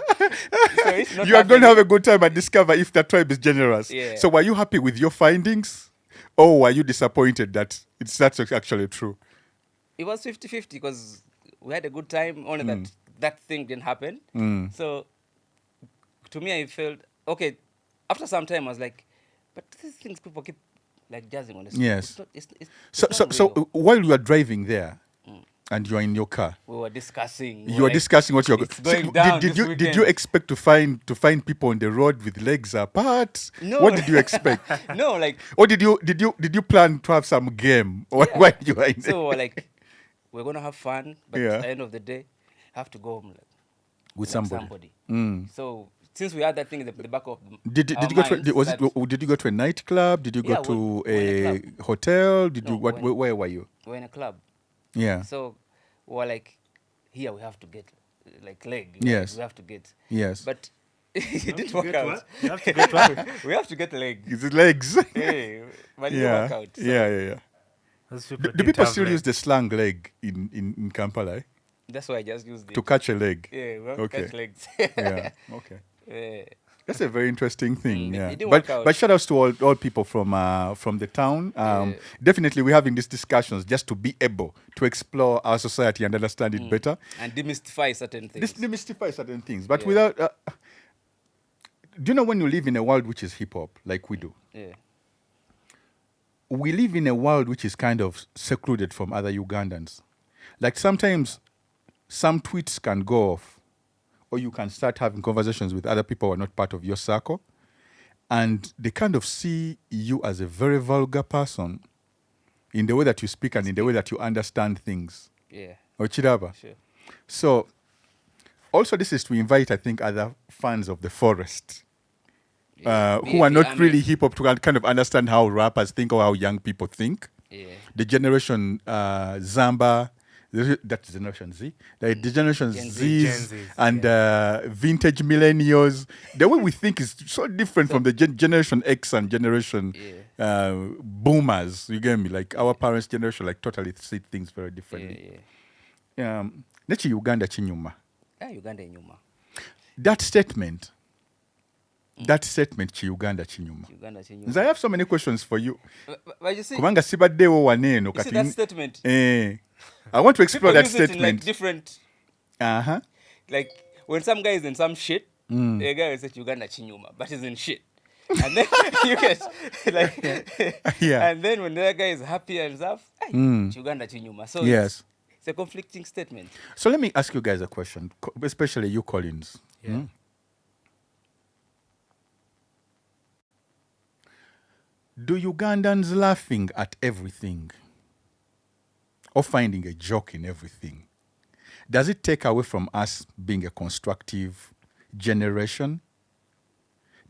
it's not You are going to happening. have a good time and discover if that tribe is generous. Yeah. So were you happy with your findings, or were you disappointed that it's not actually true? It was 50-50 because we had a good time, only that thing didn't happen. So to me, I felt, okay, after some time, I was like, but these things people keep like jazzing on the street. Yes. It's not, it's So not real. while you are driving there and you are in your car, We were discussing. you are discussing what you're it's going down Did this you weekend. expect to find people on the road with legs apart? No. What did you expect? No, like, Or did you plan to have some game while Yeah. you were in so we're like, we're going to have fun, but Yeah. at the end of the day, have to go home like, with like somebody? So since we had that thing in the back of Did our you go to minds did you go to a nightclub? Did you go Yeah, to we were in a a hotel? Did No, you we were where were you? we're in a club. Yeah. So we're like, here we have to get like leg. Yes. We have to get. Yes. But it didn't work out. You have to get what? We have to get leg. Is it legs? Hey, but it didn't yeah. work out. So Yeah. Those Do didn't people have still legs. use the slang leg in Kampala that's why I just used it. to catch a leg? Yeah, we have Okay. to catch legs. Yeah. Okay. Yeah. That's a very interesting thing. It Yeah. didn't But work out. but shout outs to all people from the town. Definitely we're having these discussions just to be able to explore our society and understand it better. And demystify certain things. Demystify certain things. But Yeah. without do you know when you live in a world which is hip hop like we do? Yeah. We live in a world which is kind of secluded from other Ugandans. Like sometimes some tweets can go off, or you can start having conversations with other people who are not part of your circle, and they kind of see you as a very vulgar person in the way that you speak and in the way that you understand things. Yeah. Ochiraba. Sure. So, also this is to invite, I think, other fans of the forest Yeah. who are BFE, not I mean, really hip hop to kind of understand how rappers think or how young people think. Yeah. The generation Zamba, that's generation Z, the generation Gen Zs, Zs, and vintage millennials. The way we think is so different from the generation X and generation boomers. You get me? Like our parents' generation, like totally see things very differently. Yeah. Nechi Uganda chinyuma. Uganda inyuma. That statement chi Uganda chinyuma. Uganda chinyuma. I have so many questions for you. But you see, Kubanga sibaddewo waneno you see that statement. I want to explore People that use it in like statement. different, Uh-huh. like when some guy is in some shit, the guy will say Uganda chinyuma, but he's in shit. And then you get like, Yeah. and then when the other guy is happy and stuff, Uganda chinyuma. So Yes. it's a conflicting statement. So let me ask you guys a question, especially you, Collins. Yeah. Do Ugandans laughing at everything or finding a joke in everything, does it take away from us being a constructive generation?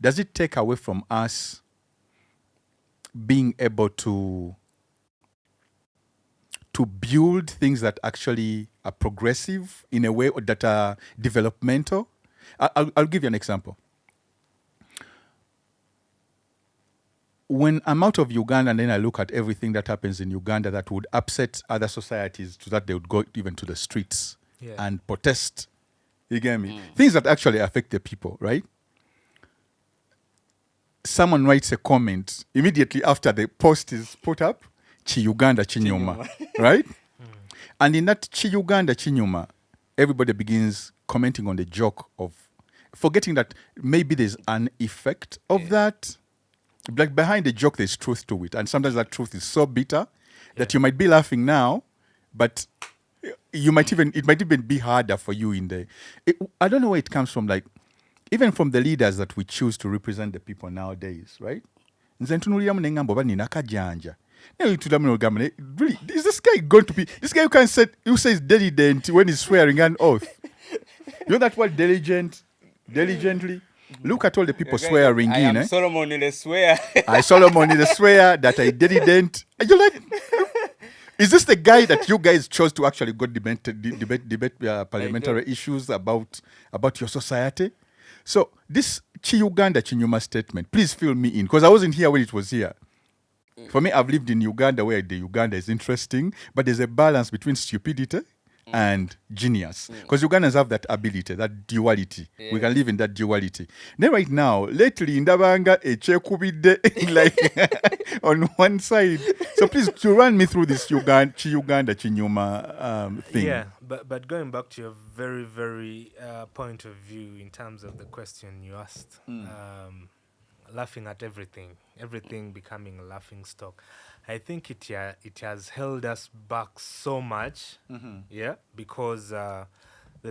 Does it take away from us being able to build things that actually are progressive in a way that are developmental? I'll give you an example. When I'm out of Uganda and then I look at everything that happens in Uganda that would upset other societies so that they would go even to the streets and protest, you get me? Things that actually affect the people, right? Someone writes a comment immediately after the post is put up. Chi-Uganda Chinyuma, right? And in that Chi-Uganda Chinyuma, everybody begins commenting on the joke of forgetting that maybe there's an effect of that. Like behind the joke, there's truth to it. And sometimes that truth is so bitter that you might be laughing now, but it might even be harder for you in the... I don't know where it comes from, like, even from the leaders that we choose to represent the people nowadays, right? Nzentunulira munengambo bani nakajanja. Really, is this guy going to be... This guy who says diligent when he's swearing an oath. You know that word diligently? Look at all the people swearing I in. am Solomon in the swear. I Solomon in the swear that I didn't. And you're like, is this the guy that you guys chose to actually go debate parliamentary issues about your society? So this Chi-Uganda Chinyuma statement, please fill me in, because I wasn't here when it was here. For me, I've lived in Uganda where the Uganda is interesting, but there's a balance between stupidity and genius. Because Ugandans have that ability, that duality. Yeah. We can live in that duality. Then right now, lately, Ndabanga echekubide like on one side. So please, to run me through this Uganda Chinyuma thing. Yeah, but going back to your very, very point of view in terms of the question you asked, laughing at everything becoming a laughing stock. I think it has held us back so much, because the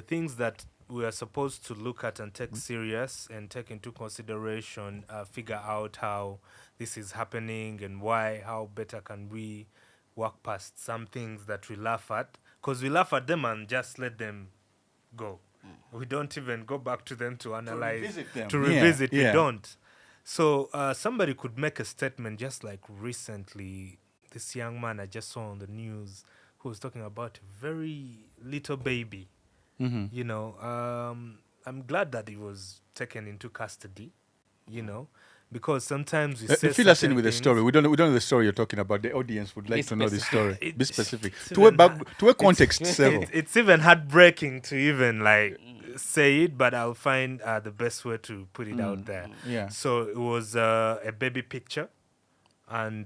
things that we are supposed to look at and take serious and take into consideration, figure out how this is happening and why, how better can we work past some things that we laugh at, because we laugh at them and just let them go. We don't even go back to them to analyze, to revisit. We don't. So somebody could make a statement just like recently, this young man I just saw on the news who was talking about a very little baby. You know, I'm glad that he was taken into custody, you know, because sometimes we say fill us in with the story. We don't know the story you're talking about. The audience would like to know the story. Be specific. To a context level. It's even heartbreaking to even like say it, but I'll find the best way to put it out there. Yeah. So it was a baby picture, and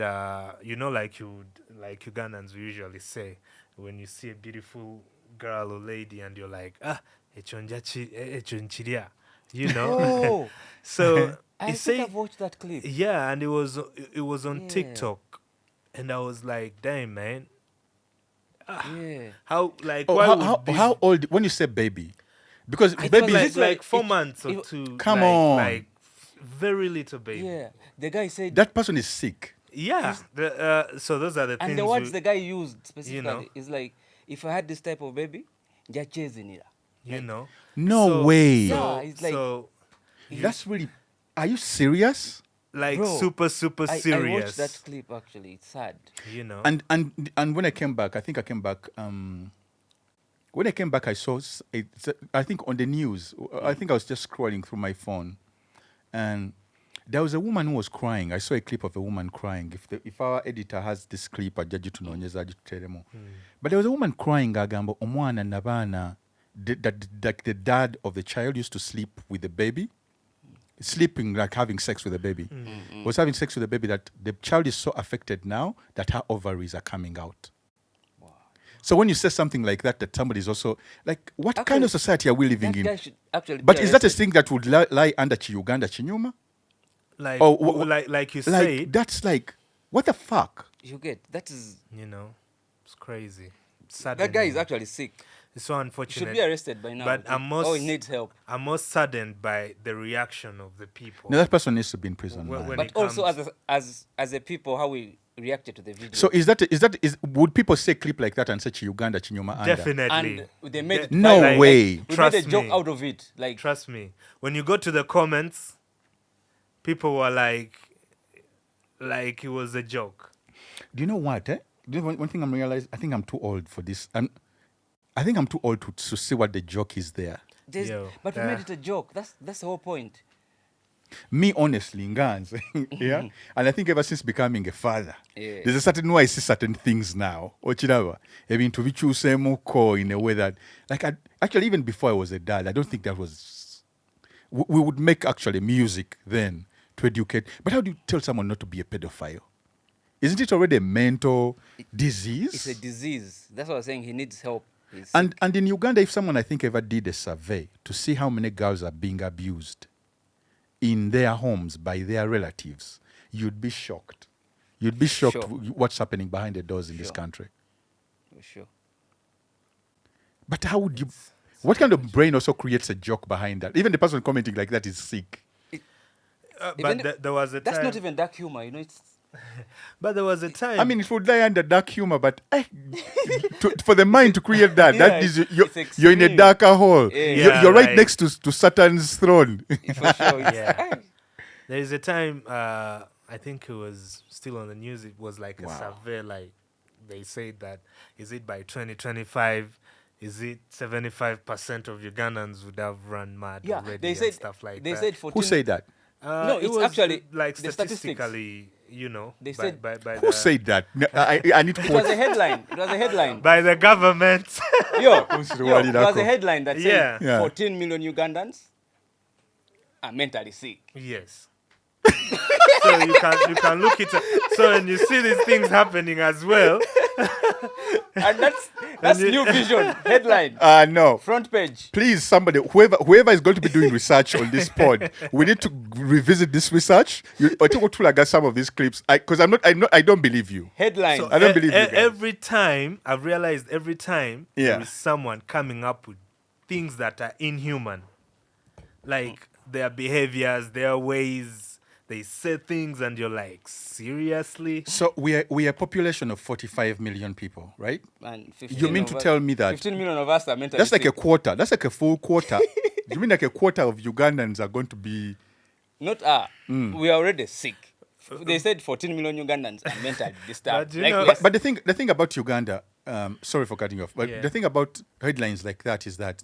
you know, like Ugandans usually say, when you see a beautiful girl or lady, and you're like, echonchiria, you know. Oh. So I think I've watched that clip. yeah, and it was on TikTok, and I was like, damn, man. How like how old when you say baby? Because baby is like 4 months or two. Come on. Like very little baby. Yeah. The guy said that person is sick. Yeah. So those are the things. And the words the guy used specifically, you know, is like, if I had this type of baby, you know. No way. Yeah, it's like, that's really... Are you serious? Like, bro, super serious. I watched that clip actually. It's sad. You know. And when I came back, I saw I think on the news, I think I was just scrolling through my phone, and there was a woman who was crying. I saw a clip of a woman crying. If our editor has this clip, but there was a woman crying. Agamba omwana nabana, the dad of the child used to sleep with the baby. Sleeping, like having sex with the baby. Was having sex with the baby, that the child is so affected now that her ovaries are coming out. Wow. So when you say something like that somebody is also like, what actually, kind of society are we living in? But is that a thing that would lie under Uganda Chinyuma? Like you say, like, that's like, what the fuck? You get, that is, you know, it's crazy. Sad. That guy is actually sick. It's so unfortunate. He should be arrested by now. But he needs help. I'm most saddened by the reaction of the people. No, that person needs to be in prison. But also as a people, how we reacted to the video. So would people say clip like that and say Uganda Chinyuma under? Definitely. And they made no way. We made a joke out of it. Like, trust me. When you go to the comments, people were like it was a joke. Do you know what? One thing I'm realizing, I think I'm too old for this. I think I'm too old to see what the joke is there. But we made it a joke. That's the whole point. Me, honestly, Ngans, yeah? And I think ever since becoming a father, there's a certain way I see certain things now. Having to be choosing in a way that, like, actually, even before I was a dad, I don't think that was... We would make, actually, music then to educate. But how do you tell someone not to be a pedophile? Isn't it already a mental disease? It's a disease. That's what I was saying. He needs help. And in Uganda, if someone I think ever did a survey to see how many girls are being abused in their homes by their relatives, you'd be shocked. You'd be shocked Sure. what's happening behind the doors in this Sure. country. For sure. But how would you? What kind of brain also creates a joke behind that? Even the person commenting like that is sick. But there was a time. That's not even dark humor, you know. It's But there was a time. I mean, it would lie under dark humor, but for the mind to create that, Yeah, that is it's you're in a extreme. darker hole. Yeah. You're right like- next to Saturn's throne. for sure. It's, Yeah. There is a time, I think it was still on the news, it was like a survey, like they said that, is it by 2025, is it 75% of Ugandans would have run mad Yeah, already they and said stuff like they that? said 14. Who said that? No, it it's was actually like the statistics. statistically, you know, They by, said- by Who the, said that? No, I need It was quotes. a headline. It was a headline. by the government. Yo, it Wali was Nako. a headline that Yeah. said Yeah. 14 million Ugandans are mentally sick. Yes. So you can look it up. So when you see these things happening as well, And that's you- New Vision headline. No. Front page. Please, somebody, whoever is going to be doing research on this pod, we need to revisit this research. I think we'll got some of these clips because I don't believe you. Headline. so I don't believe you guys. every time I've realized Yeah. there is someone coming up with things that are inhuman, like their behaviors, their ways. They say things, and you're like, seriously? So we are a population of 45 million people, right? And 15 You mean of to us- tell me that 15 million of us are mentally that's like a sick. quarter? That's like a full quarter. You mean like a quarter of Ugandans are going to be? Not we are already sick. They said 14 million Ugandans are mentally disturbed. But you Like know- we are- But the thing about Uganda, sorry for cutting you off, but Yeah. the thing about headlines like that is that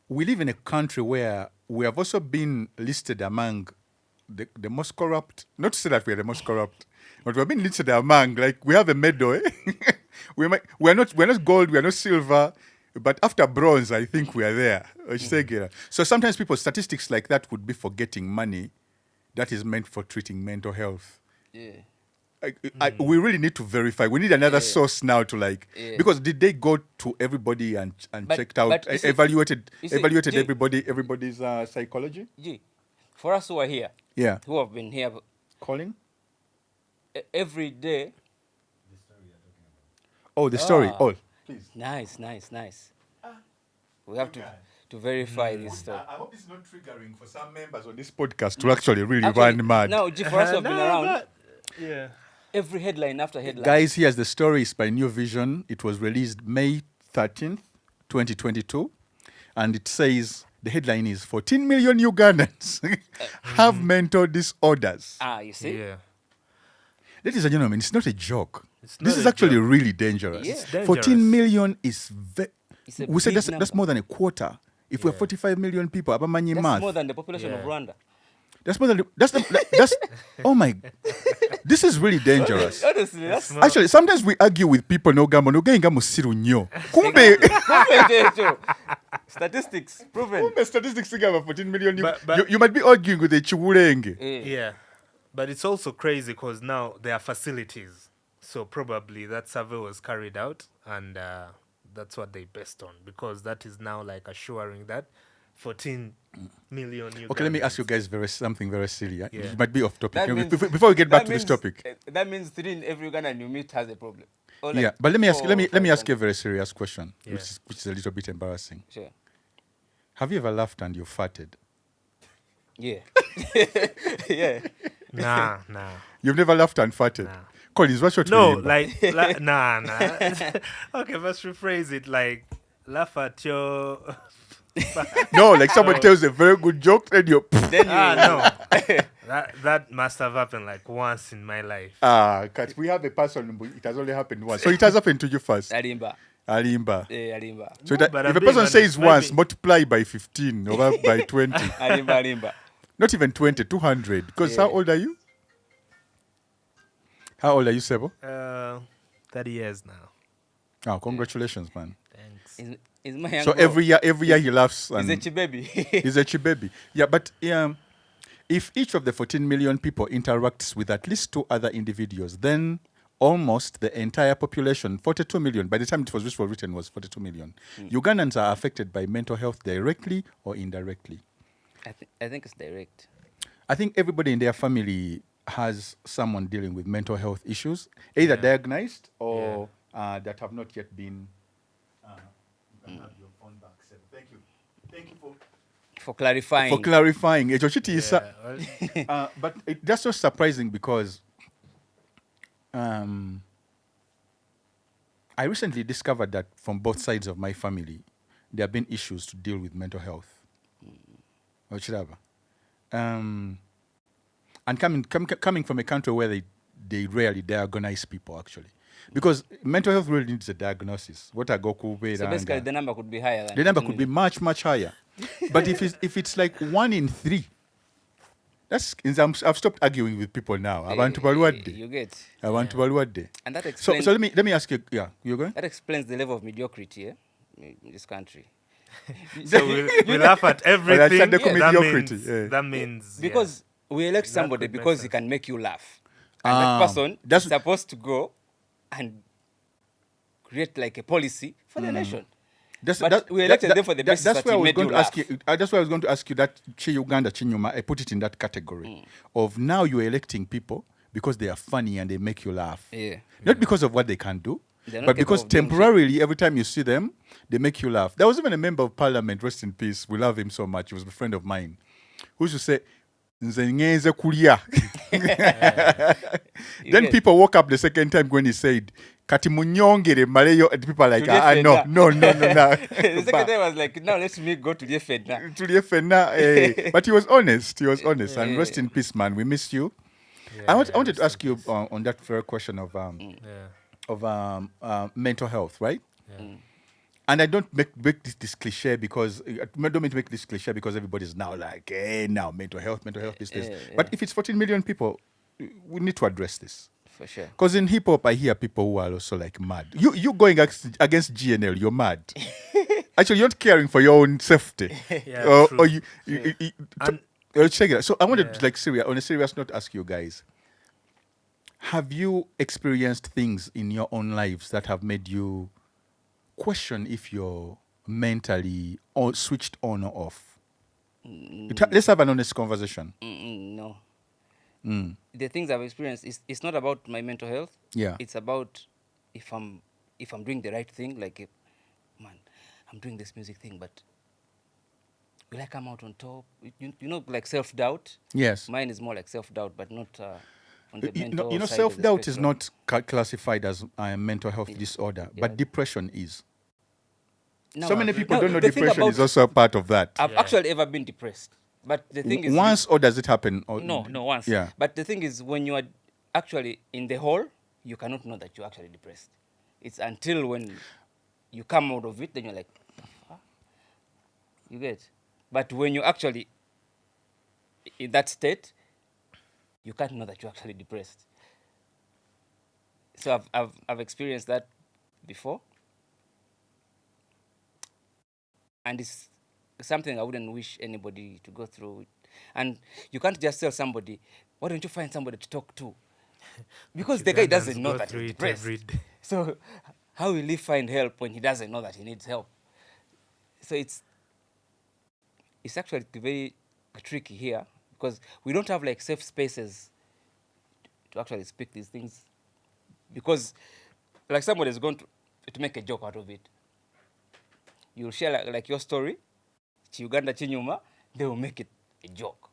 we live in a country where we have also been listed among the most corrupt. Not to say that we are the most corrupt, but we have been listed among, like, we have a medal. Eh? we're not gold, we are not silver, but after bronze, I think we are there. So sometimes statistics like that would be for getting money that is meant for treating mental health. yeah. We really need to verify. We need another source now to because did they go to everybody and But- checked out, but you see- evaluated you see, evaluated G- everybody's psychology? Gee, for us who are here, Yeah. who have been here Calling? every day. Oh, the story. Ah. Oh, Nice. We have to verify this story. I hope it's not triggering for some members on this podcast to actually really Actually, run mad. Now, G, for us who have been No, around, but- yeah. every headline after headline. Guys, here's the story. It's by New Vision. It was released May 13th, 2022. And it says, the headline is 14 million Ugandans have mental disorders. You see? Yeah. Ladies and gentlemen, it's not a joke. It's This not is a actually joke. really dangerous. Yeah. It's 14 dangerous. million is It's a we said big that's number. more than a quarter. If we're 45 million people, abamanyi That's math. more than the population of Yeah. Rwanda. That's more than that's oh my, this is really dangerous. Honestly, that's Actually, sometimes we argue with people no gambo no genga musiru nnyo. Kumbe statistics proven. kumbe statistics think about 14 million. But- You might be arguing with a chiwulenge. Yeah. But it's also crazy because now there are facilities. So probably that survey was carried out and that's what they based on because that is now like assuring that 14 million Ugandans. Okay, let me ask you guys something very silly. Yeah? Yeah. It might be off topic. That means- Before we get back that to this means- topic. That means 3 in every Ugandan you meet has a problem. Or like Yeah, but let me ask 4 let me or ask you a 5. very serious question, Yeah. which is a little bit embarrassing. Sure. Have you ever laughed and you farted? Yeah. Yeah. Nah. You've never laughed and farted. Nah. Collins, what's your No, name? like nah. Okay, let's rephrase it like laugh at your No, like someone tells a very good joke and you Then you no. That must have happened like once in my life. Kat, we have a person, but it has only happened once. So it has happened to you first. Alimba. Alimba. Alimba. So No, but if I'm a being person says honest, once, maybe- multiply by 15 or by 20. Alimba. Not even 20, 200. Because Yeah. how old are you? How old are you, Sebo? 30 years now. Oh, congratulations, man. Thanks. Is my So uncle. every year he laughs. He's And a chibaby. he's a chibaby. Yeah, but if each of the 14 million people interacts with at least 2 other individuals, then almost the entire population, 42 million, by the time it was written, was 42 million. Ugandans are affected by mental health directly or indirectly. I think it's direct. I think everybody in their family has someone dealing with mental health issues, either diagnosed or that have not yet been. You can have your phone back. Thank you. Thank you For clarifying. for clarifying. Yeah, But that's so surprising because I recently discovered that from both sides of my family, there have been issues to deal with mental health. And coming from a country where they rarely diagnose people, actually. Because mental health really needs a diagnosis. What I go So basically, the number could be higher. Than the number could be much, much higher. But if it's like 1 in 3, I've stopped arguing with people now. I want to Baluade. You get. I want to Baluade. And that So explains. let me ask you. Yeah, you're going. That explains the level of mediocrity in this country. So we laugh at everything. That's the that mediocrity, means, yeah. that means Because we elect That somebody could make because he sense. can make you laugh. And that person that's- is supposed to go and create like a policy for the nation. But we elected them for the basis that's that why I he was made going you to ask laugh. you. That's why I was going to ask you that Chi Uganda, Chinyuma. I put it in that category of now you're electing people because they are funny and they make you laugh. Yeah. Not because of what they can do, They're not but capable because of doing shit. temporarily, every time you see them, they make you laugh. There was even a member of parliament, rest in peace. We love him so much. He was a friend of mine, who used to say, "Nze ngeze kulia." Then get- people woke up the second time when he said, "Kati munyongere maleyo," and people are like, Tulye no. The second time I was like, now let me go to the Fed now. Tulye fena, But he was honest. And rest in peace, man. We miss you. I wanted to ask you on that fair question of mental health, right? And I don't make this cliche because I don't mean to make this cliche because everybody's now like, hey, now mental health, this. But if it's 14 million people, we need to address this. For sure. Because in hip hop, I hear people who are also like mad. You going against GNL, you're mad. Actually, you're not caring for your own safety. Yeah, or true. check it out. So I wanted to, like, on a serious note, ask you guys: have you experienced things in your own lives that have made you question if you're mentally or switched on or off? Let's have an honest conversation. No. The things I've experienced it's not about my mental health. Yeah. It's about if I'm doing the right thing. Like, man, I'm doing this music thing, but will I come out on top? You know, like self-doubt. Yes. Mine is more like self-doubt, but not on the mental side of the self-doubt is spectrum. not classified as a mental health disorder, but depression is. Now, So many people now, don't know the thing depression about- is also a part of that. I've actually ever been depressed, but the thing is, Once, or does it happen? Or no, once. Yeah. But the thing is, when you are actually in the hole, you cannot know that you're actually depressed. It's until when you come out of it, then you're like, "Huh?" You get. But when you're actually in that state, you can't know that you're actually depressed. So I've experienced that before, and it's something I wouldn't wish anybody to go through. And you can't just tell somebody, why don't you find somebody to talk to? Because the guy Ugandans doesn't know go that through he's it depressed. every day. So how will he find help when he doesn't know that he needs help? So it's actually very tricky here because we don't have like safe spaces to actually speak these things, because like somebody is going to make a joke out of it. You'll share like your story, Uganda Chinyuma, they will make it a joke.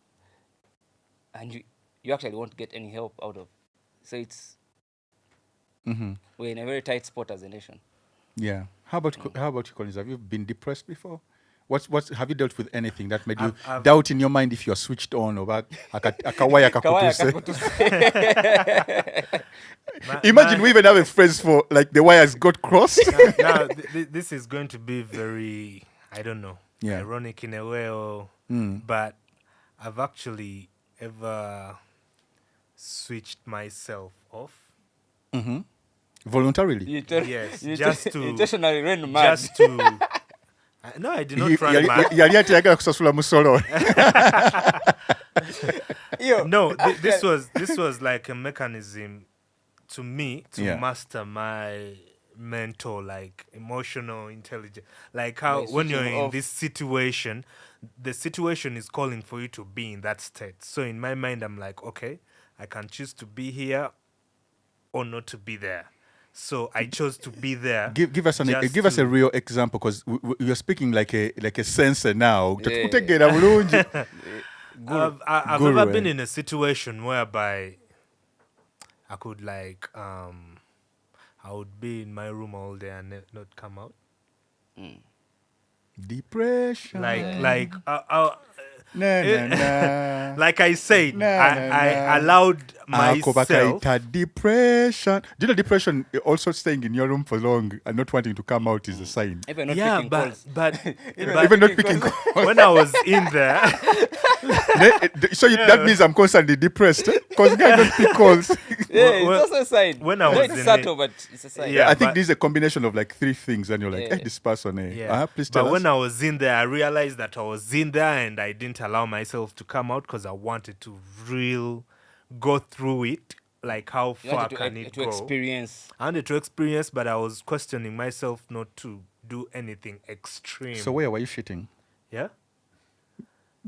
And you actually won't get any help out of. So it's, we're in a very tight spot as a nation. Yeah. How about you, Collins? Have you been depressed before? Have you dealt with anything that made you I've- doubt in your mind if you're switched on or back? Akawaya kakutuse. Imagine we even have a phrase for like the wires got crossed. Now this is going to be very, I don't know, Yeah. ironic in a way, but I've actually ever switched myself off. Voluntarily. Yes, just to- intentionally ran mad. Just to no, I did not run mad. Yali ati yagala kusasula musolo. Yo. No, this was like a mechanism to me to master my mental, like emotional intelligence. Like how Like when you're switching in off. this situation, the situation is calling for you to be in that state. So in my mind, I'm like, okay, I can choose to be here or not to be there. So I chose to be there. Give us just a real example, because you're speaking like a sensor now. Yeah. Kutegera bulungi. I've Guru, never been eh? in a situation whereby I could like I would be in my room all day and not come out. Depression. Like Na, na, na. like I said, Nah, I nah. allowed Ako myself. bakaita depression. Do you know depression, also staying in your room for long and not wanting to come out is a sign? Even not Yeah, picking but calls. but, Even not picking calls. when I was in there, So that means I'm constantly depressed. Because guys don't pick calls. Yeah, Well, it's also a sign. when I was It's in subtle, it- but it's a sign. Yeah, I think but- this is a combination of like three things, and you're like, Yeah. this person, yeah. please tell But us. when I was in there, I realized that I was in there and I didn't allow myself to come out because I wanted to go through it. Like how You far wanted can it to go? experience. I wanted to experience, but I was questioning myself not to do anything extreme. So where were you shitting? Yeah.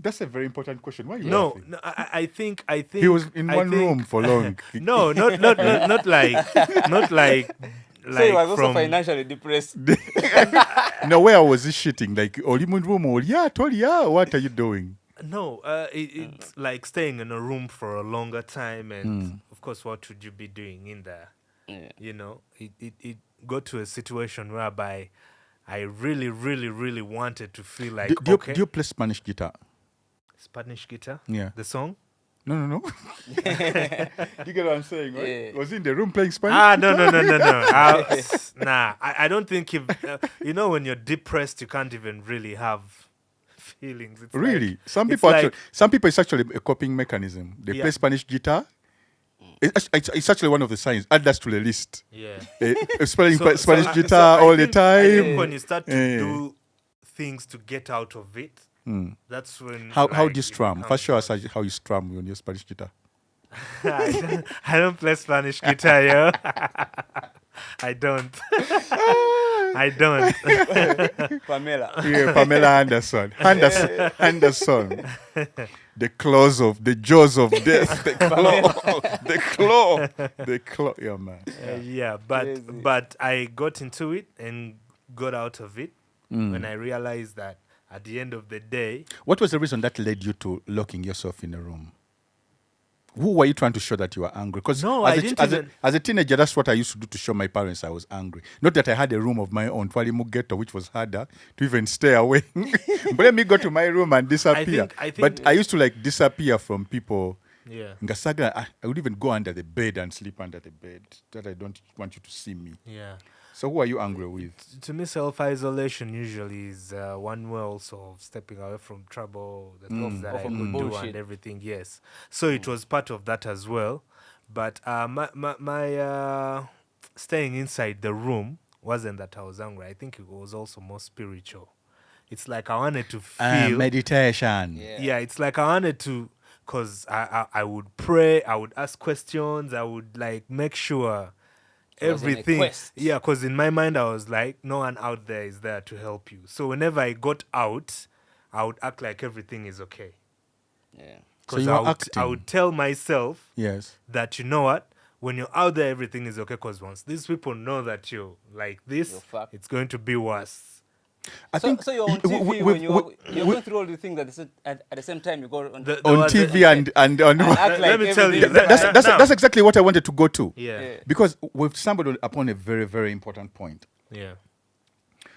That's a very important question. Why are you No, laughing? no, I think He was in I one think- room for long. No, not like So he was also from financially depressed. No, where was he shitting? Like, Olimun room, or what are you doing? no. It's like staying in a room for a longer time, and of course, what would you be doing in there? Yeah. You know, it got to a situation whereby I really, really, really wanted to feel like Do okay, you play Spanish guitar? Spanish guitar, Yeah. the song. No. You get what I'm saying, right? Yeah. Was he in the room playing Spanish? No. Nah, I don't think if you know when you're depressed, you can't even really have feelings. It's Really? like- Some it's people like- some people, it's actually a coping mechanism. They Yeah. play Spanish guitar. It's actually one of the signs. Add that to the list. Yeah. Spelling So- Spanish so I- guitar so I all think- the I time. think when you start to Yeah. do things to get out of it, that's when. How like, do you it strum? becomes First, show us worse. how you strum on your Spanish guitar. I don't play Spanish guitar, yo. I don't. I don't. Pamela. Yeah, Pamela Anderson. Anderson. The jaws of death. The claw. Yeah, man. Yeah, Crazy. but I got into it and got out of it when I realized that at the end of the day, What was the reason that led you to locking yourself in a room? Who were you trying to show that you were angry? Because No, I didn't even- as a teenager, that's what I used to do to show my parents I was angry. Not that I had a room of my own, ghetto, which was harder to even stay away. But let me go to my room and disappear. I think- But I used to like disappear from people. yeah, Ngasaga, I would even go under the bed and sleep under the bed. That I don't want you to see me. yeah. So who are you angry with? To me, self-isolation usually is one way also of stepping away from trouble, the things that Or I from could do bullshit. and everything. Yes, so it was part of that as well. But my staying inside the room wasn't that I was angry. I think it was also more spiritual. It's like I wanted to feel. Meditation. Yeah. It's like I wanted to, because I would pray, I would ask questions, I would like make sure It was in a everything. quest. Yeah, because in my mind I was like, no one out there is there to help you. So whenever I got out, I would act like everything is okay. Yeah. So 'Cause you I were would, acting. I would tell myself Yes. that, you know what, when you're out there, everything is okay. Because once these people know that you're like this, You're fucked. it's going to be worse. I So, think so you're on TV when you're going through all the things at the same time you go on. There on was TV and on. act let like me tell you, everything- That's exactly what I wanted to go to. Yeah. Yeah. Because we've stumbled upon a very, very important point. Yeah.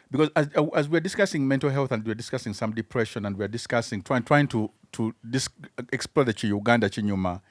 Because as we're discussing mental health and we're discussing some depression and we're discussing trying to explore the Uganda Chinyuma,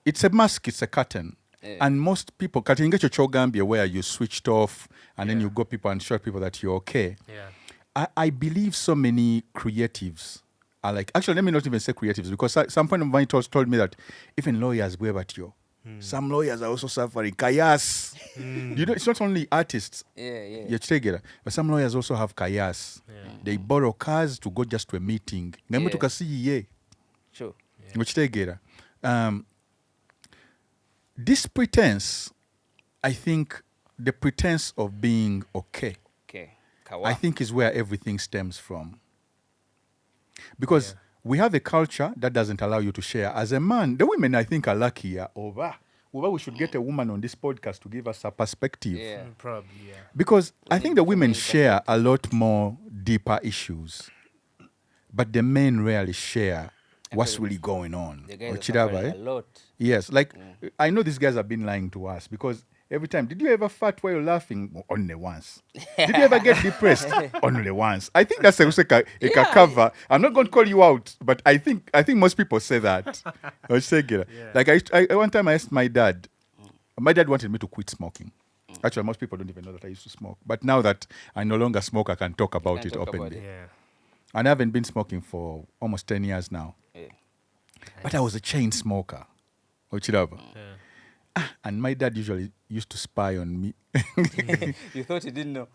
it's a mask, it's a curtain. Yeah. And most people, Katinga Chogambia, where you switched off and then Yeah. you go people and show people that you're okay. Yeah. I believe so many creatives are like, actually, let me not even say creatives, because some friend of mine told me that even lawyers wear at you. Some lawyers are also suffering. Kayas. You know, it's not only artists. Yeah. But some lawyers also have kayas. They borrow cars to go just to a meeting. Ngambe Yeah. tukasiye. Sure. Muchitegera. This pretense, I think the pretense of being okay, Okay. I think is where everything stems from. Because we have a culture that doesn't allow you to share. As a man, the women I think are luckier. Over we should get a woman on this podcast to give us a perspective. Yeah. Probably, yeah. Because I need think the women feminine share a lot more deeper issues. But the men rarely share what's really going on. The guys are Ochiraba, suffering a lot. Yes, like I know these guys have been lying to us because every time, did you ever fart while you're laughing? Only once. Did you ever get depressed? Only once. I think that's a cover. I'm not going to call you out, but I think most people say that. Like I one time I asked my dad. My dad wanted me to quit smoking. Actually, most people don't even know that I used to smoke. But now that I no longer smoke, I can talk about it openly. Yeah. And I haven't been smoking for almost 10 years now. Yeah. But I was a chain smoker. Ochiraba. And my dad usually used to spy on me. You thought he didn't know?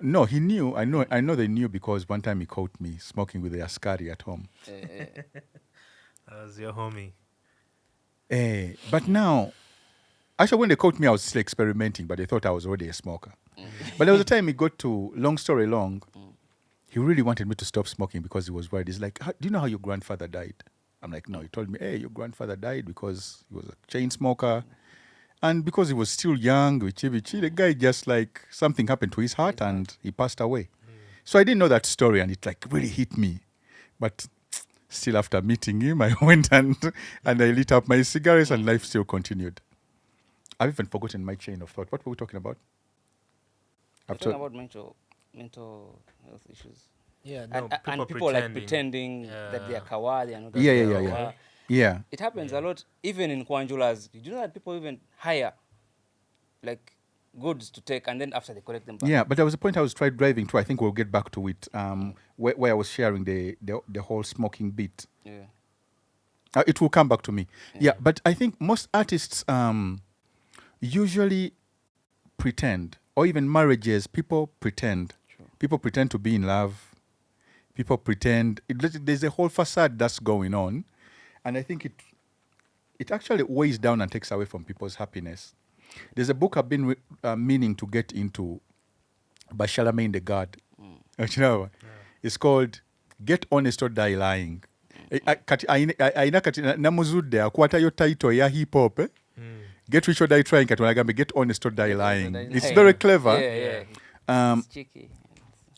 No, he knew. I know they knew because one time he caught me smoking with the askari at home. That was your homie. But now, actually, when they caught me, I was still experimenting, but they thought I was already a smoker. But there was a time he got to, long story long, he really wanted me to stop smoking because he was worried. He's like, do you know how your grandfather died? I'm like, no. He told me, hey, your grandfather died because he was a chain smoker. And because he was still young, the guy just like, something happened to his heart and he passed away. So I didn't know that story and it like really hit me. But still after meeting him, I went and I lit up my cigarettes and life still continued. I've even forgotten my chain of thought. What were we talking about? We're talking about mental health issues. Yeah, And people like pretending that they are kawali and not Yeah. Yeah. It happens a lot, even in Kwanjulas. Did you know that people even hire like goods to take and then after they collect them back? Yeah, but there was a point I was trying driving to. I think we'll get back to it. Where I was sharing the whole smoking bit. Yeah. It will come back to me. Yeah, but I think most artists usually pretend, or even marriages, people pretend. Sure. People pretend to be in love. People pretend. There's a whole facade that's going on. And I think it actually weighs down and takes away from people's happiness. There's a book I've been meaning to get into by Charlemagne the God. It's called Get Honest or Die Lying. Aina kati namuzudde akwata yo title ya hip hop. Get Rich or Die Trying kati wanagambe Get Honest or Die Lying. It's very clever. It's cheeky.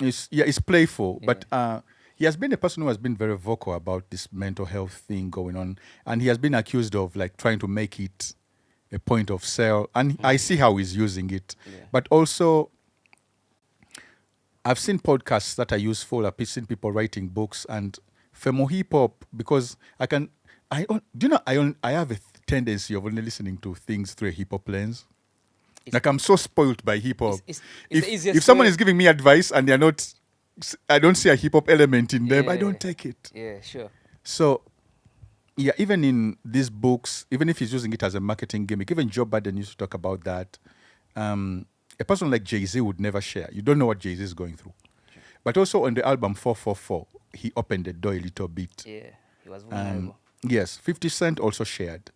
It's playful, but he has been a person who has been very vocal about this mental health thing going on, and he has been accused of like trying to make it a point of sale, and I see how he's using it. But also, I've seen podcasts that are useful. I've seen people writing books and femo hip hop because I have a tendency of only listening to things through a hip hop lens. Like I'm so spoiled by hip hop. If someone is giving me advice and they're not, I don't see a hip hop element in them, I don't take it. Yeah, sure. So, yeah, even in these books, even if he's using it as a marketing gimmick, even Joe Biden used to talk about that. A person like Jay-Z would never share. You don't know what Jay-Z is going through. Sure. But also on the album 444, he opened the door a little bit. Yeah, he was vulnerable. Yes, 50 Cent also shared.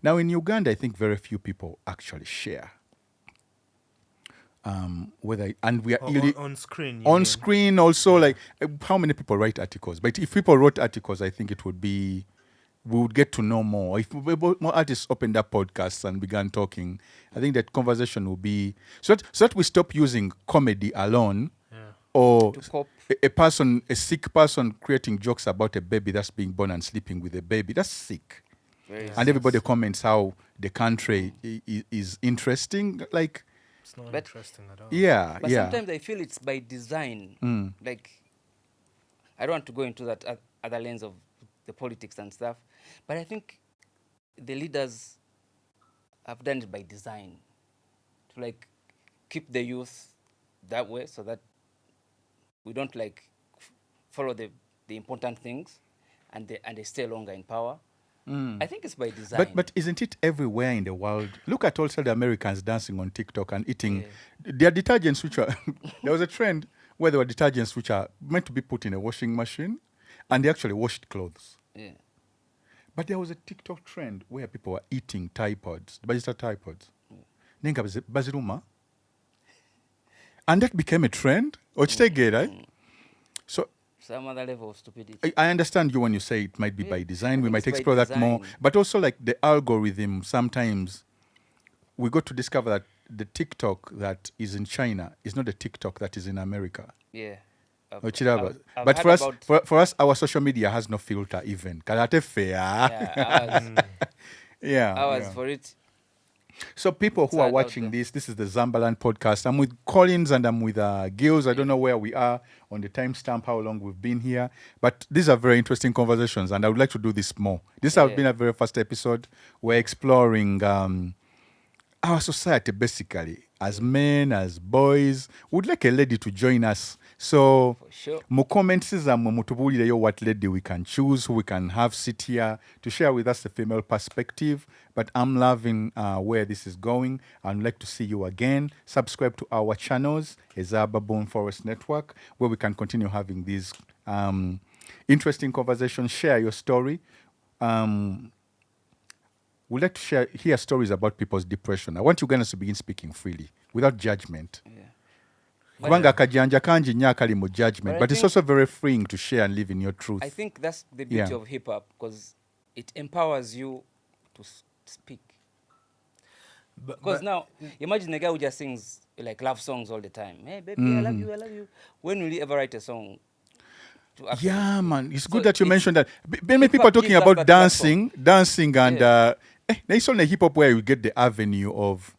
Now in Uganda, I think very few people actually share. We are on screen. On screen also, like how many people write articles? But if people wrote articles, I think we would get to know more. If more artists opened up podcasts and began talking, I think that conversation will be so that we stop using comedy alone, or a sick person creating jokes about a baby that's being born and sleeping with a baby. That's sick. And everybody comments how the country is interesting, like. It's not interesting at all. Yeah, but sometimes I feel it's by design. Like, I don't want to go into that other lens of the politics and stuff, but I think the leaders have done it by design to like keep the youth that way, so that we don't like follow the important things, and they stay longer in power. I think it's by design. But isn't it everywhere in the world? Look at also the Americans dancing on TikTok and eating. There are detergents which are. There was a trend where there were detergents which are meant to be put in a washing machine, and they actually washed clothes. Yeah. But there was a TikTok trend where people were eating Tide Pods, Bazita Tide Pods. Nenga baziruma. And that became a trend. Right? So Some other level of stupidity. I understand you when you say it might be by design. I We think might it's by explore that more. design. But also like the algorithm, sometimes we got to discover that the TikTok that is in China is not the TikTok that is in America. Yeah. Ochiraba. I've But heard for us, our social media has no filter even. Karate fair. Yeah, Yeah. hours for it. So people who It's are hard out watching there. this is the Zambaland podcast. I'm with Collins and I'm with Gills. I don't know where we are on the timestamp, how long we've been here. But these are very interesting conversations and I would like to do this more. This has been a very first episode. We're exploring our society basically. As men, as boys. Would like a lady to join us. So For sure. mu comments mutubulireyo what lady we can choose, who we can have sit here to share with us the female perspective. But I'm loving where this is going. I'd like to see you again. Subscribe to our channels, Ezaba Bone Forest Network, where we can continue having these interesting conversations. Share your story. We'd like to hear stories about people's depression. I want Ugandans to begin speaking freely, without judgment. Kubanga akajanja kanji nnyo akali mu judgment, but it's also very freeing to share and live in your truth. I think that's the beauty of hip hop because it empowers you to speak. Because now, imagine a guy who just sings like love songs all the time. Hey, baby, I love you, I love you. When will you ever write a song? Yeah, man. It's So good that you mentioned that. Many hip people are hop talking gives us about that dancing, and it's only hip hop where you get the avenue of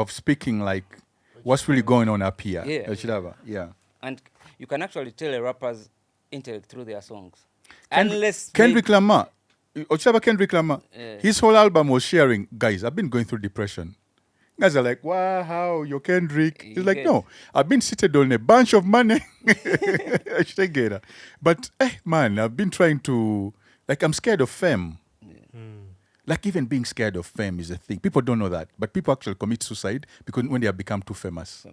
speaking like what's really going on up here. Yeah. And you can actually tell a rapper's intellect through their songs. Kendrick Lamar, his whole album was sharing, guys, I've been going through depression. Guys are like, wow, how, you're Kendrick? He's like, no, I've been seated on a bunch of money. But, man, I've been trying to, like, I'm scared of fame. Like, even being scared of fame is a thing. People don't know that. But people actually commit suicide because when they have become too famous.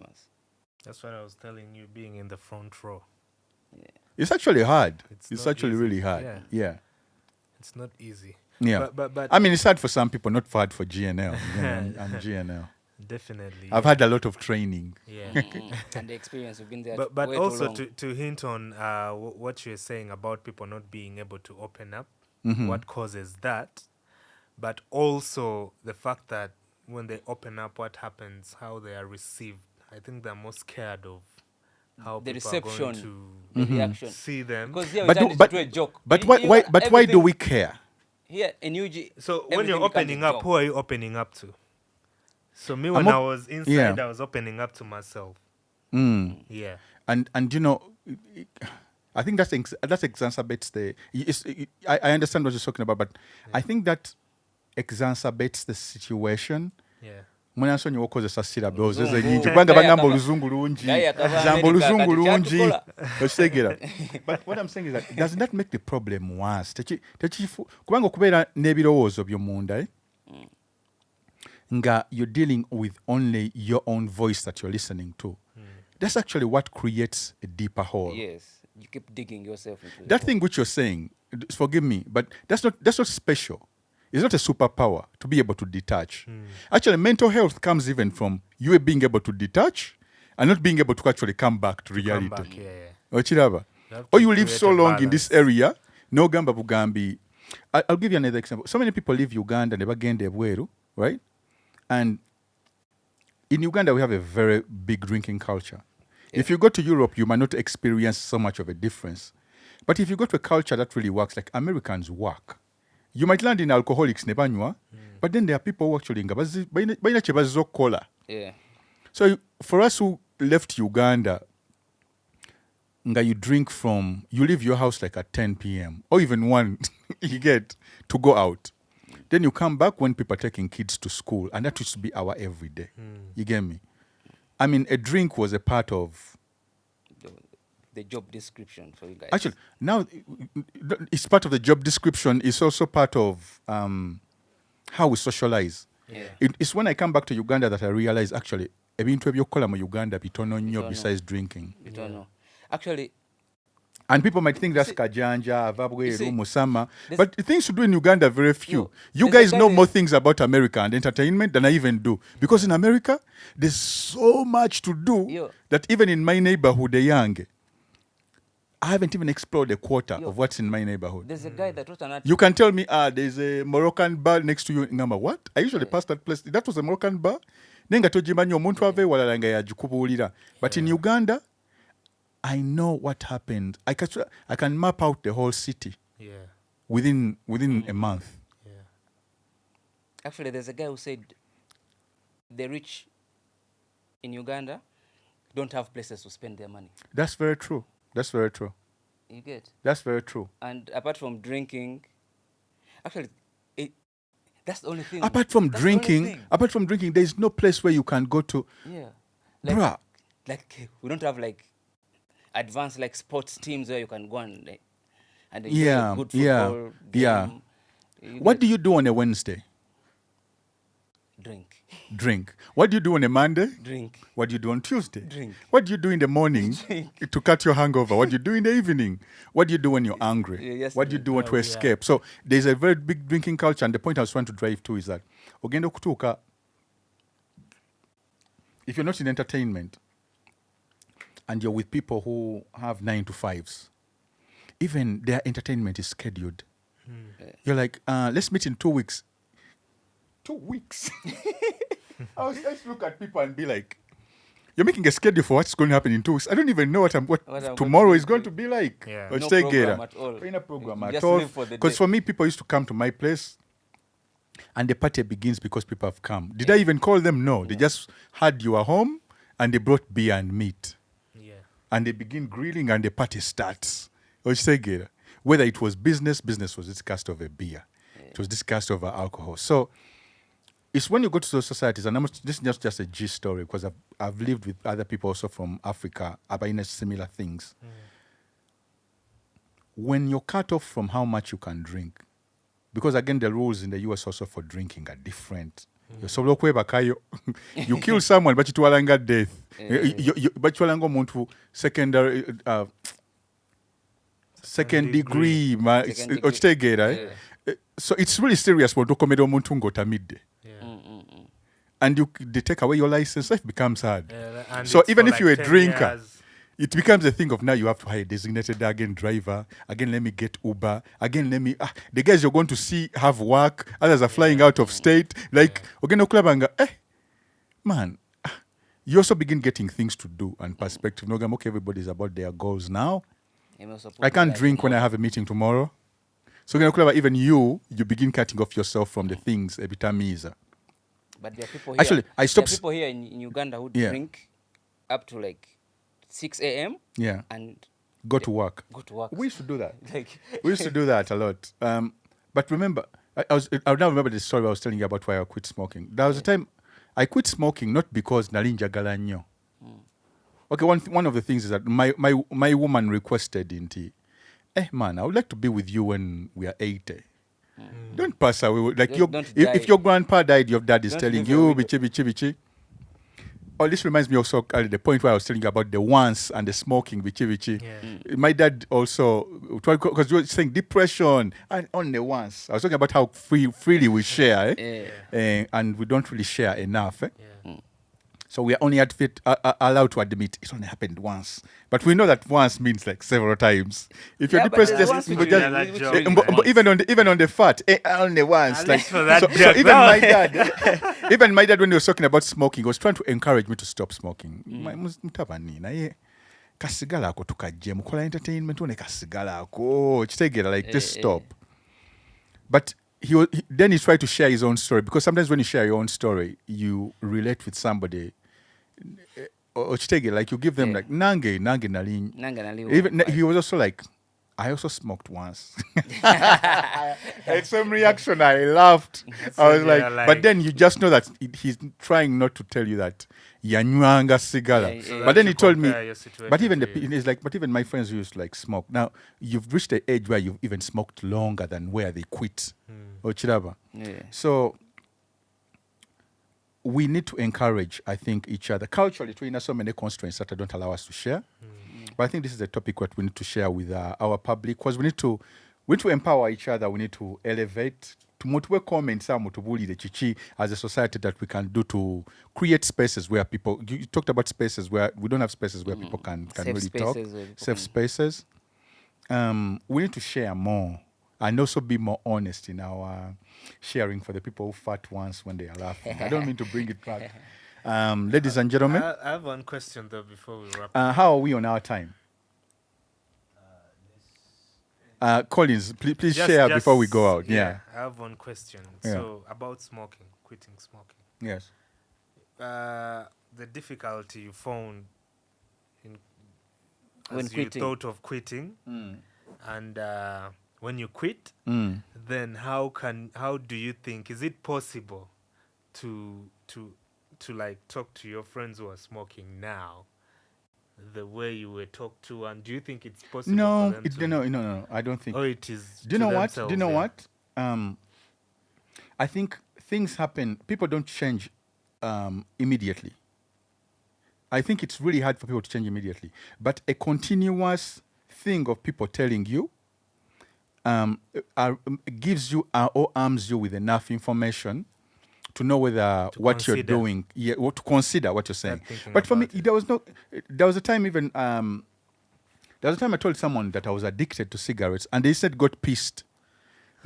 That's what I was telling you, being in the front row. Yeah. It's actually hard. It's actually easy. really hard. Yeah. It's not easy. Yeah. But I mean, it's hard for some people, not hard for GNL. I'm GNL. Definitely. I've had a lot of training. Yeah. And the experience, we've been there. But way also too long. to hint on what you're saying about people not being able to open up, what causes that, but also the fact that when they open up, what happens, how they are received. I think they're more scared of how The people reception, are going to the reaction. see them. Because here we But turned it into a joke. why do we care? Here in UG. So when you're everything becomes opening a up, joke. who are you opening up to? So me, when I was inside, yeah. I was opening up to myself. Yeah. And you know, I think that exacerbates I understand what you're talking about, but I think that exacerbates the situation. Yeah. Mwenasonyi wokozesa syllable ozeze nyingi kubanga bagamba oluzungu lungi jambo oluzungu lungi okitegera. But what I'm saying is that doesn't that make the problem worse? Kubanga okubeera n'ebirowoozo byo munda nga you're dealing with only your own voice that you're listening to. That's actually what creates a deeper hole. Yes, you keep digging yourself into that thing which you're saying, forgive me, but that's not special. It's not a superpower to be able to detach. Actually, mental health comes even from you being able to detach and not being able to actually come back to reality. Come back, Ochiraba. Or you live so long in this area, no gamba bugambi. I'll give you another example. So many people leave Uganda, never gain their bweru, right? And in Uganda, we have a very big drinking culture. Yeah. If you go to Europe, you might not experience so much of a difference. But if you go to a culture that really works, like Americans work, you might land in alcoholics nebanywa, but then there are people who actually Yeah. So for us who left Uganda, you leave your house like at 10 p.m. or even 1, you get to go out. Then you come back when people are taking kids to school, and that used to be our everyday. You get me? I mean, a drink was a part of the job description for you guys? Actually, now it's part of the job description. It's also part of how we socialize. Yeah. It's when I come back to Uganda that I realize actually ebintu ebyokukola mu Uganda bitono nnyo besides drinking. You don't know. Actually, and people might think that's kajanja, avabweru, musama, but the things to do in Uganda are very few. You guys know more things about America and entertainment than I even do. Because in America, there's so much to do that even in my neighborhood, the young, I haven't even explored a quarter of what's in my neighborhood. There's a guy that wrote an article. You can tell me, there's a Moroccan bar next to you. Ngamba, what? I usually pass that place. That was a Moroccan bar. Nenga tojimanyi omuntu ave wala nga yajukubulira. But in Uganda, I know what happened. I can map out the whole city. Within a month. Actually, there's a guy who said the rich in Uganda don't have places to spend their money. That's very true. That's very true. You get? That's very true. And apart from drinking, actually, that's the only thing. Apart from drinking, there's no place where you can go to. Yeah. Bruh. Like we don't have like advanced like sports teams where you can go and enjoy a good football game. What do you do on a Wednesday? Drink. What do you do on a Monday? Drink. What do you do on Tuesday? Drink. What do you do in the morning to cut your hangover? What do you do in the evening? What do you do when you're angry? What do you do to escape? So there's a very big drinking culture, and the point I was trying to drive to is that ogenda okutuuka, if you're not in entertainment and you're with people who have 9 to 5s, even their entertainment is scheduled. You're like, let's meet in 2 weeks. 2 weeks? I was just look at people and be like, you're making a schedule for what's going to happen in 2 weeks. I don't even know what tomorrow is going to be like. No program at all. No program at at all. all. Because for me, people used to come to my place and the party begins because people have come. Did I even call them? No. They just had you at home and they brought beer and meat. And they begin grilling and the party starts. Whether it was business was discussed over beer. It was discussed over alcohol. So it's when you go to those societies, and this is just a G story because I've lived with other people also from Africa about similar things. When you're cut off from how much you can drink, because again the rules in the US also for drinking are different. You kill someone but you death. But you muntu second degree. So it's really serious when you muntu ngotamide. And they take away your license, life becomes hard. So even if you're a drinker, it becomes a thing of now you have to hire a designated driver. Again, let me get Uber. Again, the guys you're going to see have work. Others are flying out of state. Like, man, you also begin getting things to do and perspective. Okay, everybody's about their goals now. I can't drink when I have a meeting tomorrow. So even you begin cutting off yourself from the things every time is. But there are people here. Actually, I stopped. There are people here in Uganda who drink up to like 6 a.m. And go to work. We used to do that. We used to do that a lot. But remember, I now remember the story I was telling you about why I quit smoking. There was a time I quit smoking not because nalinja galanyo. Okay, one of the things is that my woman requested inti, man, I would like to be with you when we are 80. Don't pass away. Like if your grandpa died, your dad is telling you, bichi. Oh, this reminds me also the point where I was telling you about the once and the smoking, bichi. My dad also, because you were saying depression and on the once. I was talking about how freely we share, and we don't really share enough. So we are only allowed to admit it only happened once. But we know that once means like several times. If you're depressed, even on the fat, only once. Like, so even my dad, even my dad, when he was talking about smoking, was trying to encourage me to stop smoking. Kasigala ako tukaje mukola entertainment one kasigala ako chitegera like just stop. But then he tried to share his own story, because sometimes when you share your own story, you relate with somebody. Like you give them like nange nali. Even he was also like, I also smoked once. At some reaction, I laughed. I was like, but then you just know that he's trying not to tell you that yanywanga sigala. Yeah, But then he told me, Compare your situation but even to the his. it's like, but even my friends who used to like smoke. Now you've reached the age where you've even smoked longer than where they quit. Ochiraba. Yeah. So we need to encourage, I think, each other. Culturally, we have so many constraints that don't allow us to share. But I think this is a topic what we need to share with our public, because we need to empower each other. We need to elevate. Tumutwe comments mutubulire chichi as a society that we can do to create spaces where people. You talked about spaces where we don't have spaces where people can Safe really talk. spaces where people Safe can- spaces. We need to share more and also be more honest in our sharing for the people who fart once when they are laughing. I don't mean to bring it back. Ladies and gentlemen, I have one question though before we wrap. how are we on our time? Collins, please share before we go out. Yeah. I have one question. Yeah. So about smoking, quitting smoking. Yes. The difficulty you found in When as you quitting. thought of quitting, and when you quit, Mm. then how do you think, is it possible to like talk to your friends who are smoking now the way you were talked to, and do you think it's possible No, for them no. I don't think. or it is Do you know to what? Do you know themselves, what? I think things happen. People don't change immediately. I think it's really hard for people to change immediately. But a continuous thing of people telling you gives you or arms you with enough information to know whether what you're consider. doing, or to consider what you're saying. thinking But for me, about it. there was a time even, there was a time I told someone that I was addicted to cigarettes, and they said, got pissed.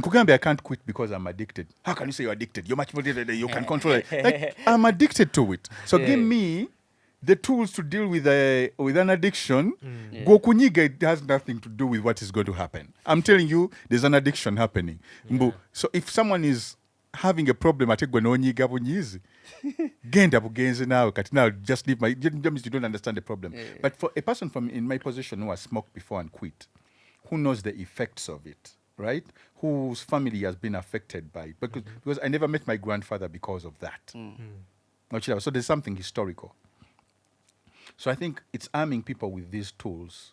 Nkukambe, I can't quit because I'm addicted. How can you say you're addicted? You're much more addicted, you can control it. Like, I'm addicted to it. So Yeah. give me the tools to deal with an addiction. Yeah. Go kunyiga, it has nothing to do with what is going to happen. I'm telling you, there's an addiction happening. Mbu, so if someone is having a problem, ate gwe nonyiga bunyizi, genda bugenze nawe kati now just leave my, that means you don't understand the problem. Yeah. But for a person from in my position who has smoked before and quit, who knows the effects of it, right? Whose family has been affected by it. Because I never met my grandfather because of that. So there's something historical. So I think it's arming people with these tools.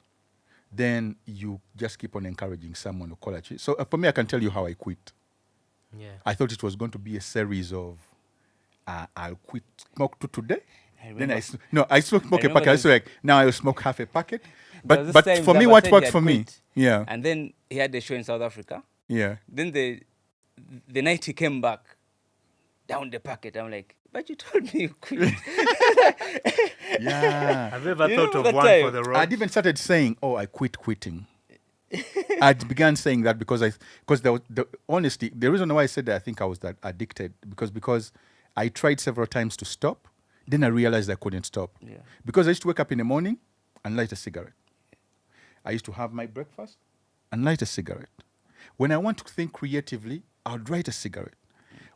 Then you just keep on encouraging someone to call at you. So for me, I can tell you how I quit. Yeah. I thought it was going to be a series of I'll quit smoke to today. I Then remember- I smoke a remember packet. I there's- was like, now I'll smoke half a packet. There was But this time for me, Zamba what said he worked had for me, quit, yeah, And then he had a show in South Africa. yeah. Then the night he came back, down the packet. I'm like, but you told me you quit. Yeah. Have you ever You thought remember of that one time? for the road? I'd even started saying, "Oh, I quit quitting." I began saying that because honestly, the reason why I said that I think I was that addicted because I tried several times to stop, then I realized I couldn't stop. Yeah. Because I used to wake up in the morning and light a cigarette. I used to have my breakfast and light a cigarette. When I want to think creatively, I'd light a cigarette.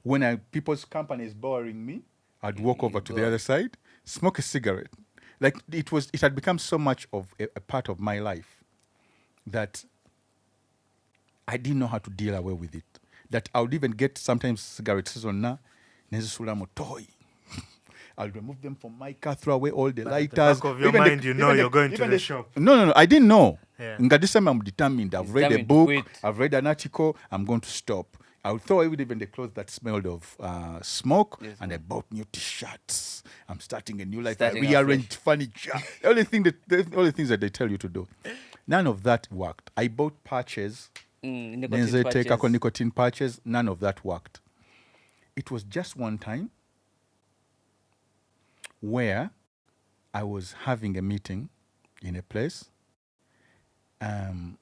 When people's company is boring me, I'd walk over to the other side, smoke a cigarette. Like it had become so much of a part of my life that I didn't know how to deal away with it. That I would even get sometimes cigarettes on na nezisula toy. I'll remove them from my car, throw away all the But lighters. at the back of your Even mind, you know even you're going to even the shop. No, I didn't know. Yeah. Nga this time I'm determined. I've He's read a determined to book. quit. I've read an article. I'm going to stop. I'll throw away even the clothes that smelled of smoke, Yes, and I bought new T-shirts. I'm starting a new life. Starting I rearranged furniture. the only things that they tell you to do. None of that worked. I bought patches. Nicotine patches. Nicotine patches. None of that worked. It was just one time where I was having a meeting in a place, and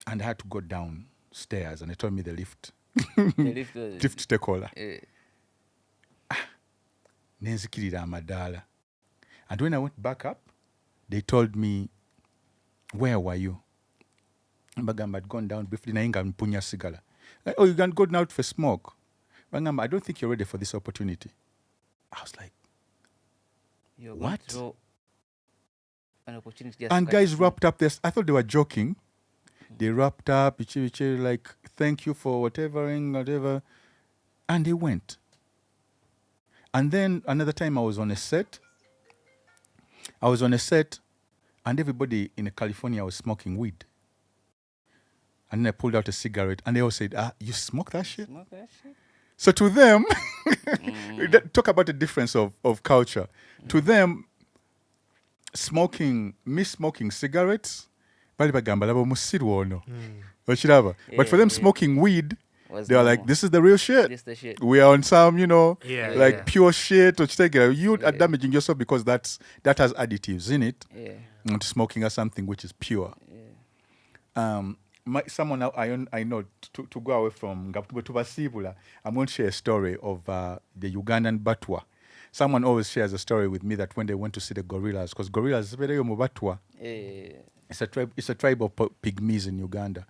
I had to go downstairs, and they told me the lift. Lift tekola. Nenzikirira amadaala. And when I went back up, they told me, where were you? Bagamba had gone down briefly, naye nga mpunya sigala. Like, oh, you can go out for smoke. Bagamba, I don't think you're ready for this opportunity. I was like, You're going what? through an opportunity just And to guys catch wrapped up this. I thought they were joking. They wrapped up, like, thank you for whatever. And they went. And then another time I was on a set. And everybody in California was smoking weed. And then I pulled out a cigarette, and they all said, you smoke that shit? Smoke that shit? So to them, talk about the difference of culture. To them, smoking cigarettes, bali bagamba laba musiru ono. But for them, smoking weed, Was they are like, normal. this is the real shit. This the shit. We are on some, Yeah. pure shit. You are damaging yourself because that has additives in it. Yeah. And smoking is something which is pure. Someone I know, to go away from Tubasibula, I'm going to share a story of the Ugandan Batwa. Someone always shares a story with me that when they went to see the gorillas, because gorillas is very Batwa. It's a tribe of pygmies in Uganda.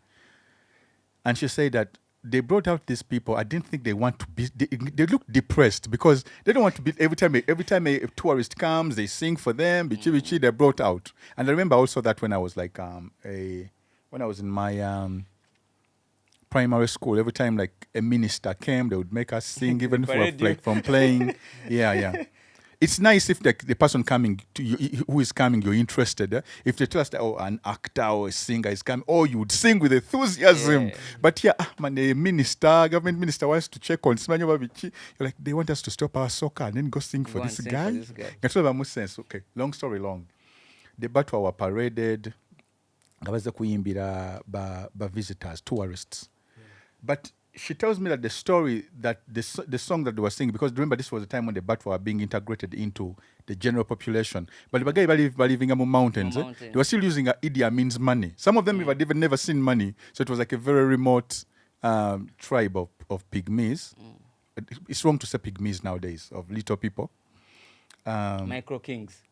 And she said that they brought out these people. I didn't think they want to be. They look depressed because they don't want to be. Every time a tourist comes, they sing for them. Bichi bichi, they're brought out. And I remember also that when I was like when I was in my primary school, every time like a minister came, they would make us sing even from playing. Yeah. It's nice if the person coming to you, who is coming, you're interested. If they tell us that, an actor or a singer is coming, you would sing with enthusiasm. Yeah. But government minister wants to check on You're like, they want us to stop our soccer and then go sing for this guy. Okay, long story long. The Batwa were paraded. Gabaza kuyimbira ba visitors, tourists. But she tells me that the story, that the song that they were singing, because remember this was the time when the Batwa were being integrated into the general population. But the guy living among mountains, they were still using Idi Amin's money. Some of them had never seen money, so it was like a very remote tribe of pygmies. It's wrong to say pygmies nowadays, of little people. Micro kings.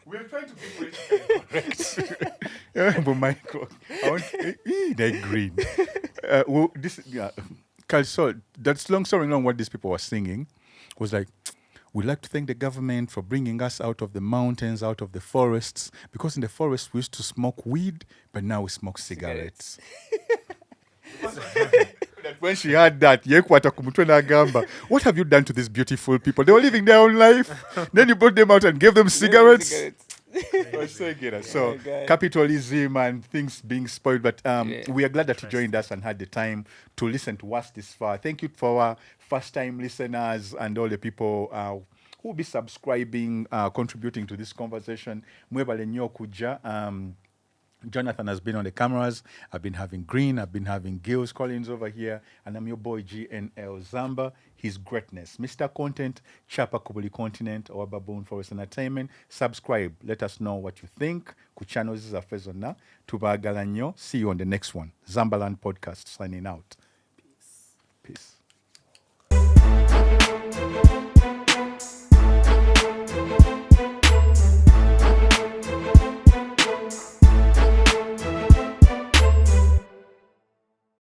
We're trying to be correct. But micro, they're green. So that's long story long. What these people were singing was like, we'd like to thank the government for bringing us out of the mountains, out of the forests, because in the forest we used to smoke weed, but now we smoke cigarettes. When she heard that, what have you done to these beautiful people? They were living their own life. Then you brought them out and gave them cigarettes. So capitalism and things being spoiled. But we are glad that you joined us and had the time to listen to us this far. Thank you for our first-time listeners and all the people who will be subscribing, contributing to this conversation. Mwebale nnyo kuja. Jonathan has been on the cameras. I've been having Green. I've been having Gills Collins over here. And I'm your boy, GNL Zamba. His greatness. Mr. Content, Chapa Kubuli Continent, or Baboon Forest Entertainment. Subscribe. Let us know what you think. Kuchano ziza fezona. Tubagala nnyo. See you on the next one. Zambaland Podcast signing out. Peace.